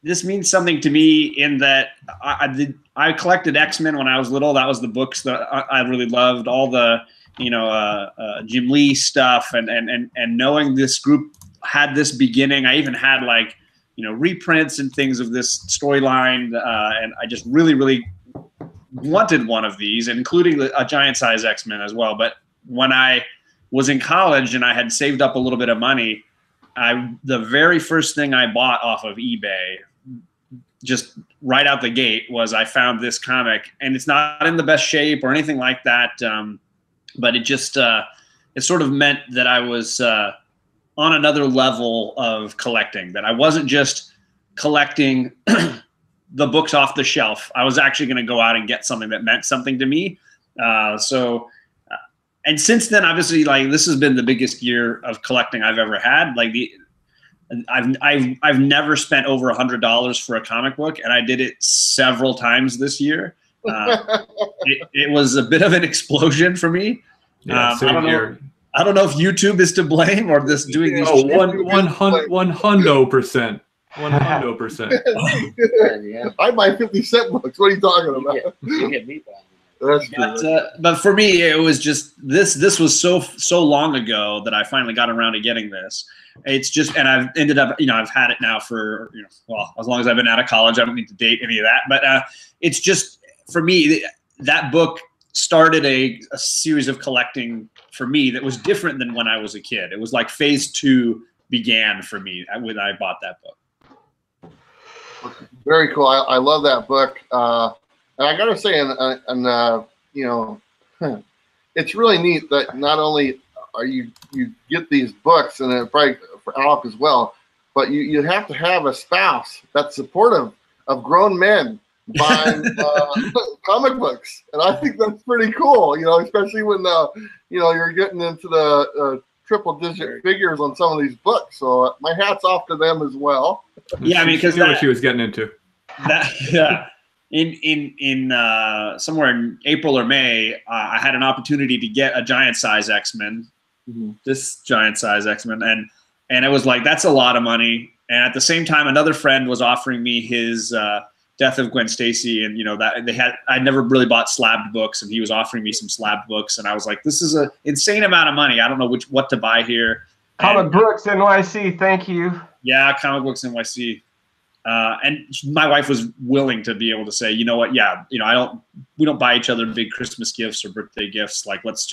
This means something to me in that I collected X-Men when I was little. That was the books that I really loved. All the Jim Lee stuff, and knowing this group had this beginning. I even had like reprints and things of this storyline, and I just really wanted one of these, including a giant size X-Men as well. But when I was in college and I had saved up a little bit of money, the very first thing I bought off of eBay, just right out the gate, was I found this comic, and it's not in the best shape or anything like that. But it just, it sort of meant that I was on another level of collecting, that I wasn't just collecting the books off the shelf. I was actually going to go out and get something that meant something to me. And since then, obviously, like, this has been the biggest year of collecting I've ever had. Like, I've never spent over $100 for a comic book, and I did it several times this year. It was a bit of an explosion for me. Yeah, same here. I don't know if YouTube is to blame or this doing these. Oh, 100%. 100%. Yeah. I buy 50-cent books. What are you talking about? You get me buying. That's true. But for me, it was just this was so long ago that I finally got around to getting this. It's just, and I've ended up, I've had it now for, well, as long as I've been out of college. I don't need to date any of that. But it's just, for me, that book started a series of collecting for me that was different than when I was a kid. It was like phase 2 began for me when I bought that book. Very cool. I love that book. And I gotta say, it's really neat that not only are you get these books, and probably for Alec as well, but you have to have a spouse that's supportive of grown men buying comic books, and I think that's pretty cool. Especially when you're getting into the triple-digit figures on some of these books. So my hat's off to them as well. Yeah, I mean, because she knew what she was getting into. In somewhere in April or May, I had an opportunity to get a giant size X-Men, this giant size X-Men, and it was like, that's a lot of money. And at the same time, another friend was offering me his Death of Gwen Stacy, and that I never really bought slabbed books, and he was offering me some slabbed books, and I was like, this is an insane amount of money. I don't know what to buy here. Comic Books NYC, thank you. Yeah, Comic Books NYC. And my wife was willing to be able to say, you know what, we don't buy each other big Christmas gifts or birthday gifts. Like, let's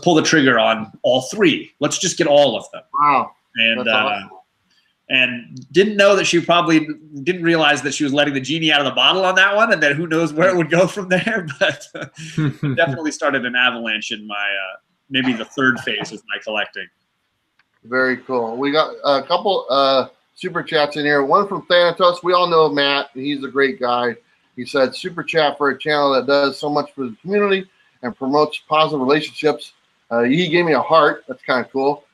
pull the trigger on all 3. Let's just get all of them. Wow. And awesome. And didn't know that she probably didn't realize that she was letting the genie out of the bottle on that one, and then who knows where it would go from there. But definitely started an avalanche in my maybe the 3rd phase of my collecting. Very cool. We got a couple super chats in here. One from Thanatos. We all know Matt. He's a great guy. He said, super chat for a channel that does so much for the community and promotes positive relationships. He gave me a heart. That's kind of cool.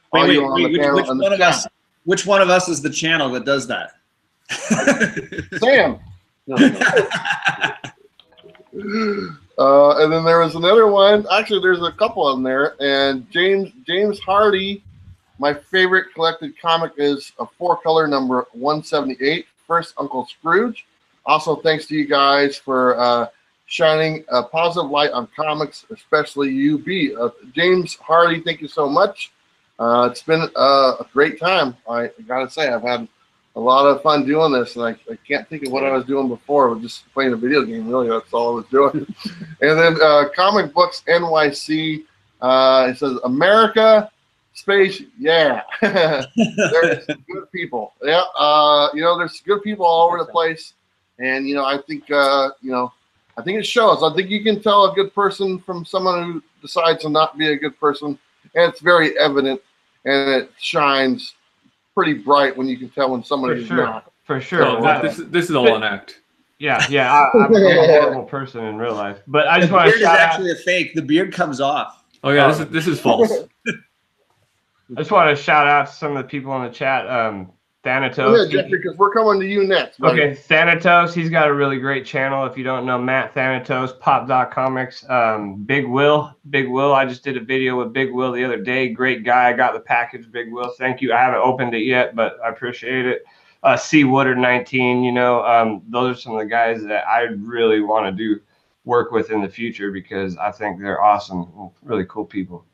Which one of us is the channel that does that? Sam. And then there was another one. Actually, there's a couple of them there. And James Hardy, my favorite collected comic is a 4-color number 178, First Uncle Scrooge. Also, thanks to you guys for shining a positive light on comics, especially you, B. James Hardy, thank you so much. It's been a great time. I gotta say, I've had a lot of fun doing this, and I can't think of what I was doing before. I was just playing a video game, really. That's all I was doing. And then Comic Books NYC, it says, America, space, yeah. There's good people. Yeah, there's good people all over the place. And, I think, I think it shows. I think you can tell a good person from someone who decides to not be a good person. And it's very evident, and it shines pretty bright when you can tell when somebody's not. For sure. Oh, this is all an act. Yeah. I'm a horrible person in real life. But I just want to shout out. The beard is actually a fake. The beard comes off. Oh yeah, this is false. I just want to shout out to some of the people in the chat. Thanatos. Yeah, Jeffrey, because we're coming to you next. Buddy. Okay, Thanatos. He's got a really great channel. If you don't know Matt Thanatos, Pop.comics. Big Will. I just did a video with Big Will the other day. Great guy. I got the package, Big Will. Thank you. I haven't opened it yet, but I appreciate it. C. Woodard 19. Those are some of the guys that I really want to work with in the future because I think they're awesome, really cool people.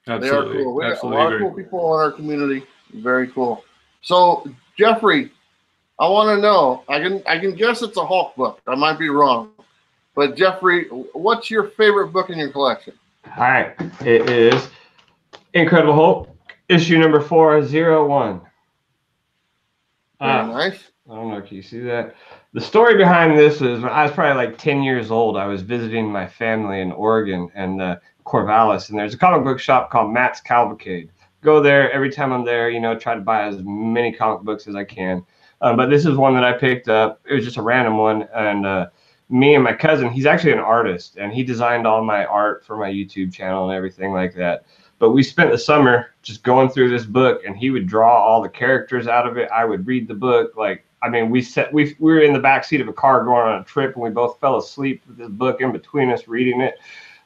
Absolutely. They are cool. We have a Absolutely lot of cool people in our community. Very cool. So, Jeffrey, I want to know. I can guess it's a Hulk book. I might be wrong, but Jeffrey, what's your favorite book in your collection? All right, it is Incredible Hulk, issue number 401. Very nice. I don't know if you see that. The story behind this is when I was probably like 10 years old. I was visiting my family in Oregon and Corvallis, and there's a comic book shop called Matt's Cavalcade. Go there every time I'm there, try to buy as many comic books as I can. But this is one that I picked up. It was just a random one, and me and my cousin, he's actually an artist, and he designed all my art for my YouTube channel and everything like that. But we spent the summer just going through this book, and he would draw all the characters out of it. I would read the book. We were in the back seat of a car going on a trip, and we both fell asleep with this book in between us reading it.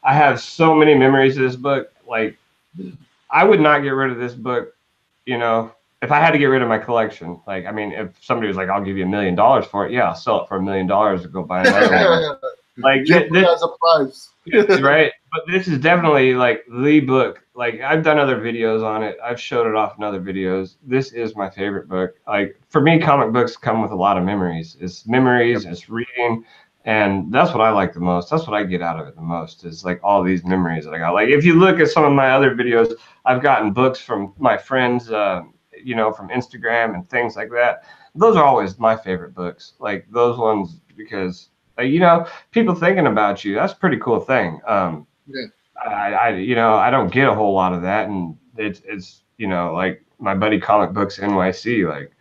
I have so many memories of this book. Like, I would not get rid of this book, and if I had to get rid of my collection, like, I mean, if somebody was like, I'll give you $1 million for it, yeah, I'll sell it for $1 million to go buy another one. Like, this has a price. right? But this is definitely like the book. Like, I've done other videos on it. I've showed it off in other videos. This is my favorite book. Like, for me, comic books come with a lot of memories. It's memories, it's reading, and that's what I like the most. That's what I get out of it the most, is like all these memories that I got. Like, if you look at some of my other videos, I've gotten books from my friends, you know, from Instagram and things like that. Those are always my favorite books. Like, those ones, because you know, people thinking about you, that's a pretty cool thing. Yeah. You know, I don't get a whole lot of that, and it's you know, like my buddy Comic Books NYC, like,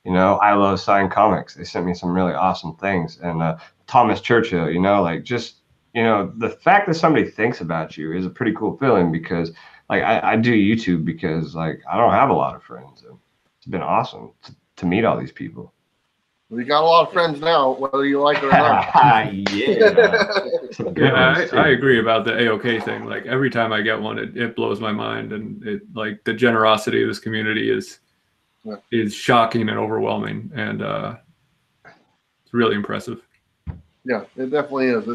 you know, I love signed comics. They sent me some really awesome things, and Thomas Churchill, you know, like, just, you know, the fact that somebody thinks about you is a pretty cool feeling, because like I do YouTube because like I don't have a lot of friends, and it's been awesome to meet all these people. We got a lot of friends now, whether you like it or not. Yeah, I agree about the AOK thing. Like, every time I get one, it blows my mind, and it, like, the generosity of this community is shocking and overwhelming, and it's really impressive. Yeah, it definitely is.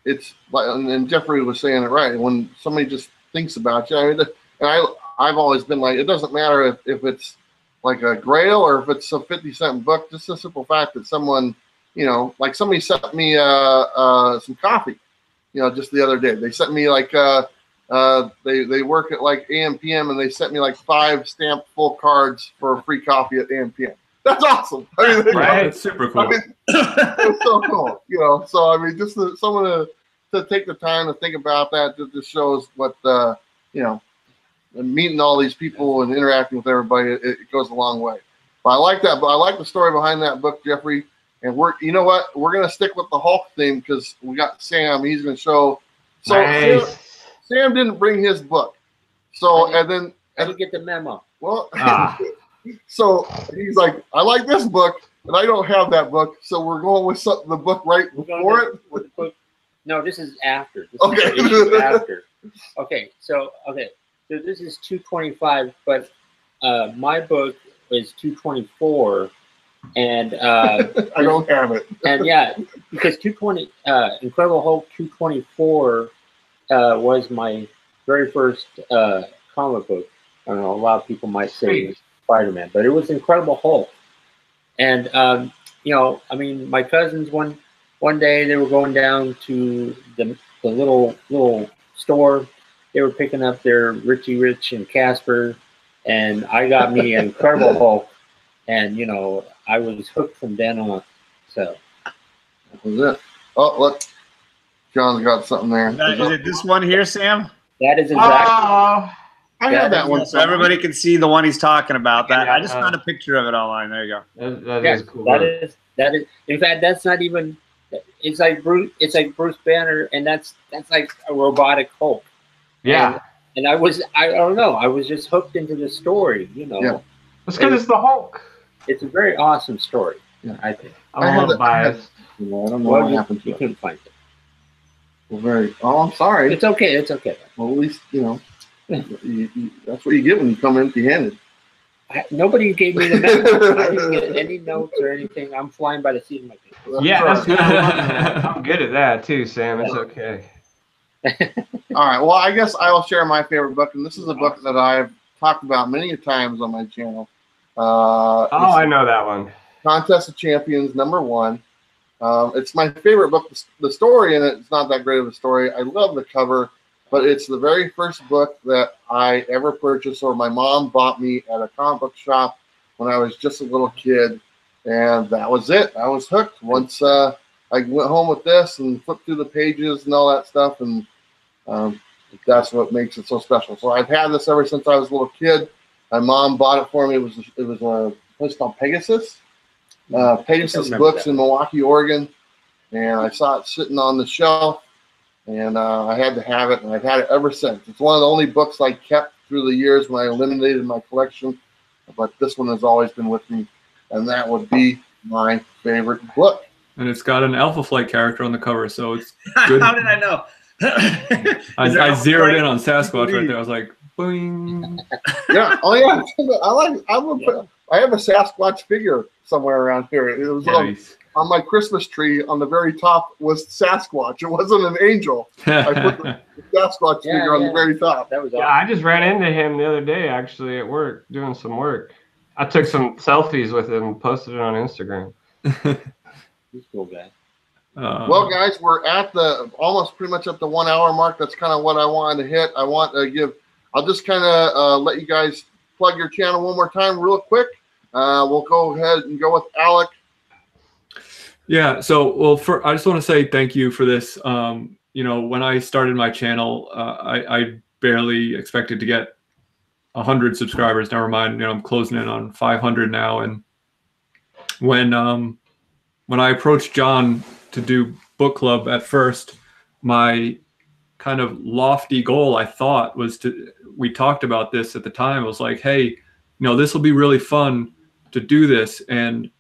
It's like, and Jeffrey was saying it right. When somebody just thinks about you, I mean, and I've always been like, it doesn't matter if it's like a grail or if it's a 50-cent book, just the simple fact that someone, you know, like somebody sent me some coffee, you know, just the other day. They sent me like they work at like AM PM, and they sent me like 5 stamped full cards for free coffee at AM PM. That's awesome. I mean, right? It's super cool. I mean, it's so cool, you know. So I mean, just someone to take the time to think about that, just shows what you know. And meeting all these people and interacting with everybody, it goes a long way. But I like that. But I like the story behind that book, Jeffrey. And you know what? We're gonna stick with the Hulk theme because we got Sam. He's gonna show. So nice. Sam didn't bring his book. So I didn't get the memo. Well, so he's like, I like this book, but I don't have that book. So we're going with the book right before it. No, this is after. This okay. is after. Okay. So this is 225, but my book is 224, and I don't have it. And yeah, because 220, Incredible Hulk 224 was my very first comic book. I don't know, a lot of people might say Spider-Man, but it was Incredible Hulk. And you know, I mean, my cousins one day they were going down to the little store. They were picking up their Richie Rich and Casper, and I got me an Incredible Hulk, and you know, I was hooked from then on. So that was it. Oh, look, John's got something there. Is it this one here, Sam? That is exactly. I have that one, so everybody can see the one he's talking about. That I just found a picture of it online. There you go. That is cool. That is. In fact, that's not even. It's like Bruce Banner, and that's like a robotic Hulk. Yeah. And I don't know. I was just hooked into the story, you know. Yeah. It's because it's the Hulk. It's a very awesome story. Yeah. I think. I'm a little biased. I don't know what happened to you. it. Couldn't find it. Well, I'm sorry. It's okay. It's okay. Well, at least, you know, that's what you get when you come empty-handed. Nobody gave me the memo. I didn't get any notes or anything. I'm flying by the seat of my pants. Yeah, I'm good at that too, Sam. It's okay. All right. Well, I guess I will share my favorite book, and this is a book that I've talked about many times on my channel. I know that one. Contest of Champions #1. It's my favorite book. The story in it's not that great of a story. I love the cover, but it's the very first book that I ever purchased, or my mom bought me at a comic book shop when I was just a little kid, and that was it. I was hooked. Once I went home with this and flipped through the pages and all that stuff, and that's what makes it so special. So I've had this ever since I was a little kid. My mom bought it for me. It was a place called Pegasus. Pegasus Books in Milwaukee, Oregon, and I saw it sitting on the shelf, and I had to have it, and I've had it ever since. It's one of the only books I kept through the years when I eliminated my collection, but this one has always been with me, and that would be my favorite book. And it's got an Alpha Flight character on the cover, so it's good. How did I know? I zeroed in on Sasquatch right there. I was like, Boing. Yeah. Oh yeah. I have a Sasquatch figure somewhere around here. It was Nice. on my Christmas tree. On the very top was Sasquatch. It wasn't an angel. I put the Sasquatch figure on the very top. That was Yeah, awesome. I just ran into him the other day actually at work doing some work. I took some selfies with him and posted it on Instagram. He's a cool guy. Well, guys, we're at the almost pretty much at the 1 hour mark. That's kind of what I wanted to hit. I'll just kind of let you guys plug your channel one more time real quick. We'll go ahead and go with Alec. Yeah. So, well, I just want to say thank you for this. You know, when I started my channel, I barely expected to get 100 subscribers. Never mind, you know, I'm closing in on 500 now. And when I approached John to do book club at first, my kind of lofty goal, I thought, was we talked about this at the time. I was like, hey, you know, this will be really fun to do this. And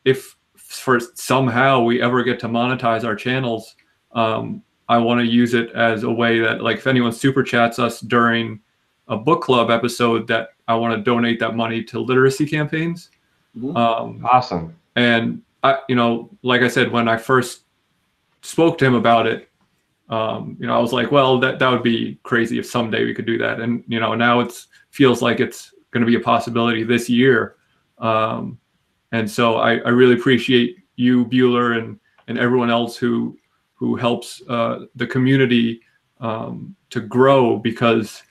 if for somehow we ever get to monetize our channels, I want to use it as a way that, like, if anyone super chats us during a book club episode, that I want to donate that money to literacy campaigns. Awesome. And you know, like I said, when I first spoke to him about it, you know, I was like, well, that would be crazy if someday we could do that. And, you know, now feels like it's going to be a possibility this year. And so I really appreciate you, Bueller, and everyone else who helps the community to grow, because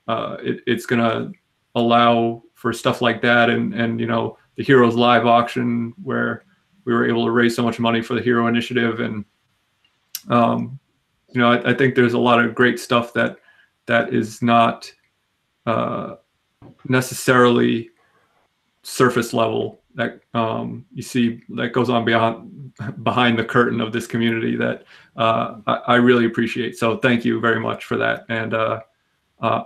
it's going to allow for stuff like that. And, you know, the Heroes Live auction, where we were able to raise so much money for the Hero Initiative. And, you know, I think there's a lot of great stuff that is not necessarily surface level, that you see that goes on behind the curtain of this community, that I really appreciate. So thank you very much for that. And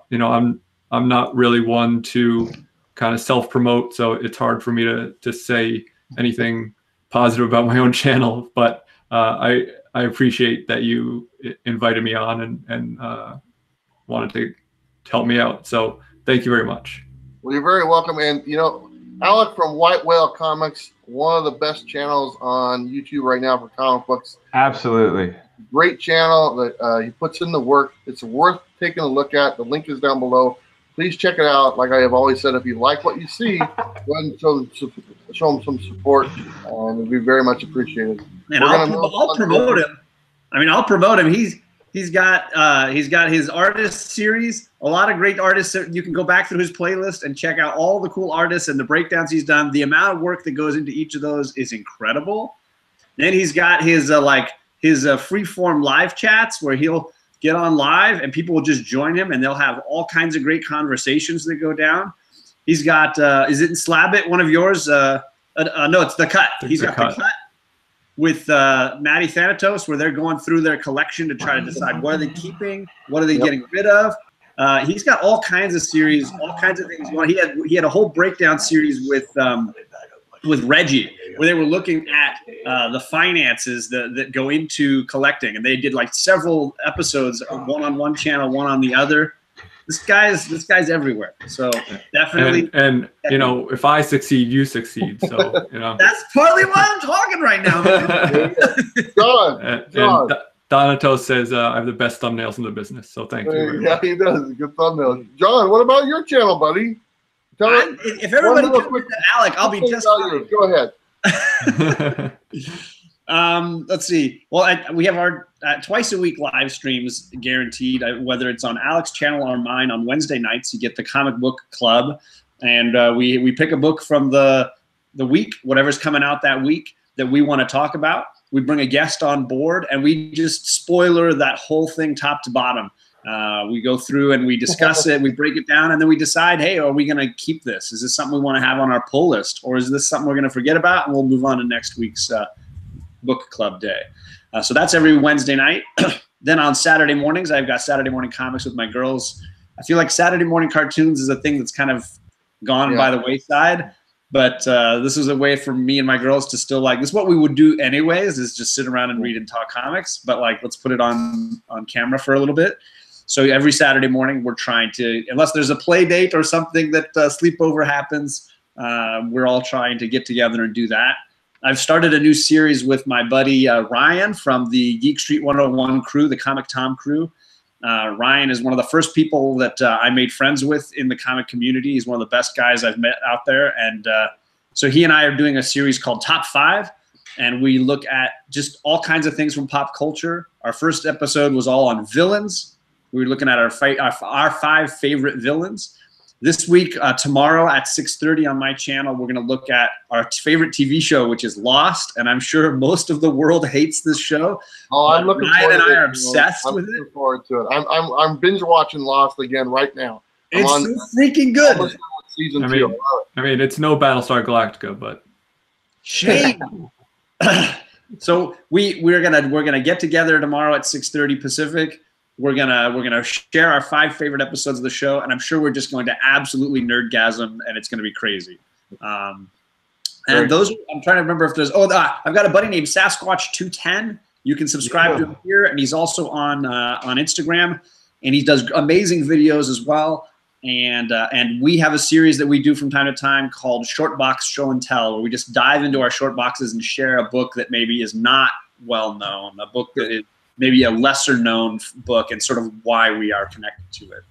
you know, I'm not really one to kind of self-promote, so it's hard for me to say anything positive about my own channel, but I appreciate that you invited me on and wanted to help me out. So thank you very much. Well, you're very welcome. And, you know, Alec from White Whale Comics, one of the best channels on YouTube right now for comic books. Absolutely. Great channel that he puts in the work. It's worth taking a look at. The link is down below. Please check it out. Like I have always said, if you like what you see, go ahead and show him some support, and it'd be very much appreciated. And I'll promote him. I mean, I'll promote him. He's got his artist series. A lot of great artists. You can go back through his playlist and check out all the cool artists and the breakdowns he's done. The amount of work that goes into each of those is incredible. Then he's got his freeform live chats, where he'll get on live and people will just join him, and they'll have all kinds of great conversations that go down. He's got is it in Slab It, one of yours? No, it's The Cut. He's got The Cut with Maddie Thanatos, where they're going through their collection to try to decide what are they keeping, what are they getting rid of. He's got all kinds of series, all kinds of things. Well, he had a whole breakdown series with Reggie, where they were looking at the finances that go into collecting, and they did like several episodes, one on one channel, one on the other. This guy's everywhere. So definitely. And you know, if I succeed, you succeed. So you know. That's partly why I'm talking right now, man. John. Donato says I have the best thumbnails in the business. So thank you. Yeah, he does. Good thumbnails. John, what about your channel, buddy? If everybody comes to Alec, I'll be just fine. Go ahead. Let's see. Well, we have our twice a week live streams guaranteed, whether it's on Alec's channel or mine. On Wednesday nights, you get the comic book club, and we pick a book from the week, whatever's coming out that week that we want to talk about. We bring a guest on board, and we just spoiler that whole thing top to bottom. We go through and we discuss it, we break it down, and then we decide, hey, are we going to keep this? Is this something we want to have on our pull list, or is this something we're going to forget about, and we'll move on to next week's book club day. So that's every Wednesday night. Then on Saturday mornings, I've got Saturday morning comics with my girls. I feel like Saturday morning cartoons is a thing that's kind of gone by the wayside. But this is a way for me and my girls to still, like, this is what we would do anyways, is just sit around and read and talk comics. But, like, let's put it on camera for a little bit. So every Saturday morning, we're trying to, unless there's a play date or something that sleepover happens, we're all trying to get together and do that. I've started a new series with my buddy Ryan from the Geek Street 101 crew, the Comic Tom crew. Ryan is one of the first people that I made friends with in the comic community. He's one of the best guys I've met out there. And so he and I are doing a series called Top 5, and we look at just all kinds of things from pop culture. Our first episode was all on villains. We were looking at our 5 favorite villains. This week, tomorrow at 6:30 on my channel, we're going to look at our favorite TV show, which is Lost, and I'm sure most of the world hates this show. Oh, I'm looking Ryan forward and to I it. are obsessed I'm with looking it. forward to it. I'm binge watching Lost again right now. It's so freaking good. Almost done with season 2. I mean, it's no Battlestar Galactica, but Shame. So we're gonna get together tomorrow at 6:30 Pacific. We're gonna share our 5 favorite episodes of the show, and I'm sure we're just going to absolutely nerdgasm, and it's gonna be crazy. And those, I'm trying to remember if there's. I've got a buddy named Sasquatch210. You can subscribe to him here, and he's also on Instagram, and he does amazing videos as well. And we have a series that we do from time to time called Short Box Show and Tell, where we just dive into our short boxes and share a book that maybe is not well known, a book that is maybe a lesser known book, and sort of why we are connected to it.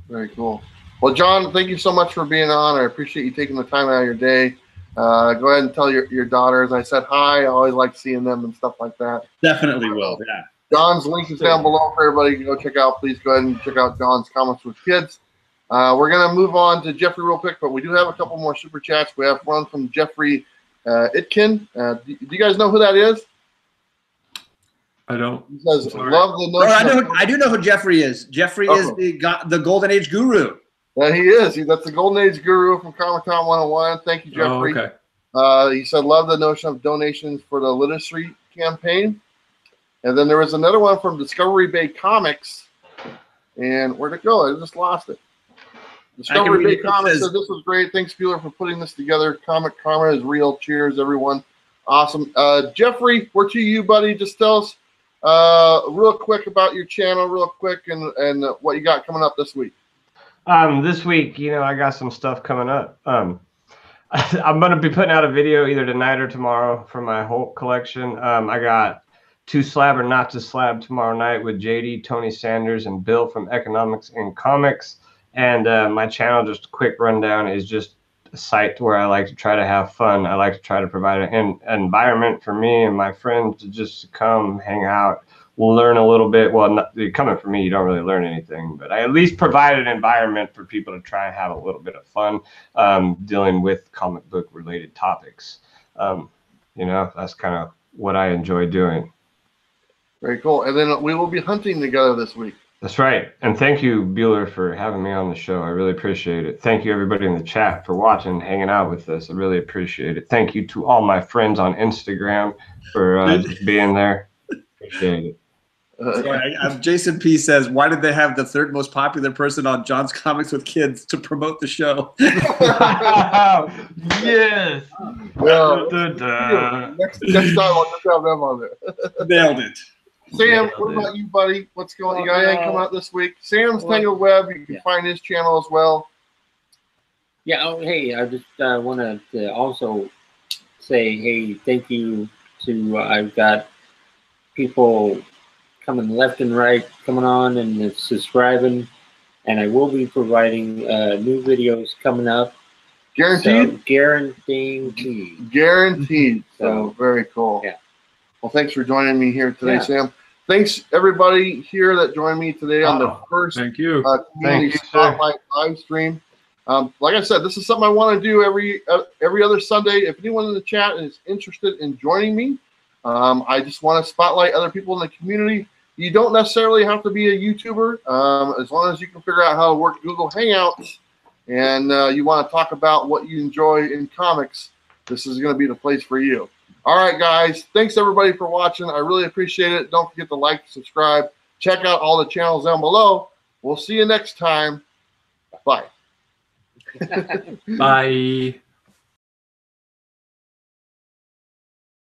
Very cool. Well, John, thank you so much for being on. I appreciate you taking the time out of your day. Go ahead and tell your daughters I said hi. I always like seeing them and stuff like that. Definitely will, yeah. John's link is down below for everybody to go check out. Please go ahead and check out John's Comics with Kids. We're going to move on to Jeffrey real quick, but we do have a couple more super chats. We have one from Jeffrey Itkin. Do you guys know who that is? I don't. He says, love the notion. I do know who Jeffrey is. Jeffrey is the Golden Age guru. Yeah, he is. That's the Golden Age guru from KOMIKHAN 101. Thank you, Jeffrey. Oh, okay. He said, love the notion of donations for the literacy campaign. And then there was another one from Discovery Bay Comics. And where'd it go? I just lost it. Discovery Bay Comics said, this was great. Thanks, Bueller, for putting this together. Comic Karma is real. Cheers, everyone. Awesome. Jeffrey, we're to you, buddy. Just tell us real quick about your channel, real quick, and what you got coming up this week. This week, I got some stuff coming up. I'm going to be putting out a video either tonight or tomorrow for my Hulk collection. I got To Slab or Not to Slab tomorrow night with JD, Tony Sanders, and Bill from Economics in Comics. And my channel, just a quick rundown, is just a site where I like to try to have fun. I like to try to provide an environment for me and my friends to just come hang out. We'll learn a little bit. Well, coming from me, you don't really learn anything, but I at least provide an environment for people to try and have a little bit of fun dealing with comic book related topics. That's kind of what I enjoy doing. Very cool. And then we will be hunting together this week. That's right. And thank you, Bueller, for having me on the show. I really appreciate it. Thank you, everybody in the chat, for watching, hanging out with us. I really appreciate it. Thank you to all my friends on Instagram for just being there. Appreciate it. Jason P says, why did they have the 3rd most popular person on John's Comics with Kids to promote the show? Yes. Well, next time I'll just have them on there. Nailed it. Sam, what about you, buddy? What's going on? You got anything coming out this week? Sam's Tangled Web. You can find his channel as well. Yeah. Oh, hey, I just want to also say, hey, thank you to I've got people coming left and right, coming on and subscribing, and I will be providing new videos coming up. Guaranteed? So, guaranteed. Guaranteed. So very cool. Yeah. Well, thanks for joining me here today, Sam. Thanks, everybody here that joined me today on the first Community Spotlight live stream. Like I said, this is something I want to do every other Sunday. If anyone in the chat is interested in joining me, I just want to spotlight other people in the community. You don't necessarily have to be a YouTuber, as long as you can figure out how to work Google Hangouts and you want to talk about what you enjoy in comics. This is going to be the place for you. All right, guys. Thanks, everybody, for watching. I really appreciate it. Don't forget to like, subscribe. Check out all the channels down below. We'll see you next time. Bye. Bye.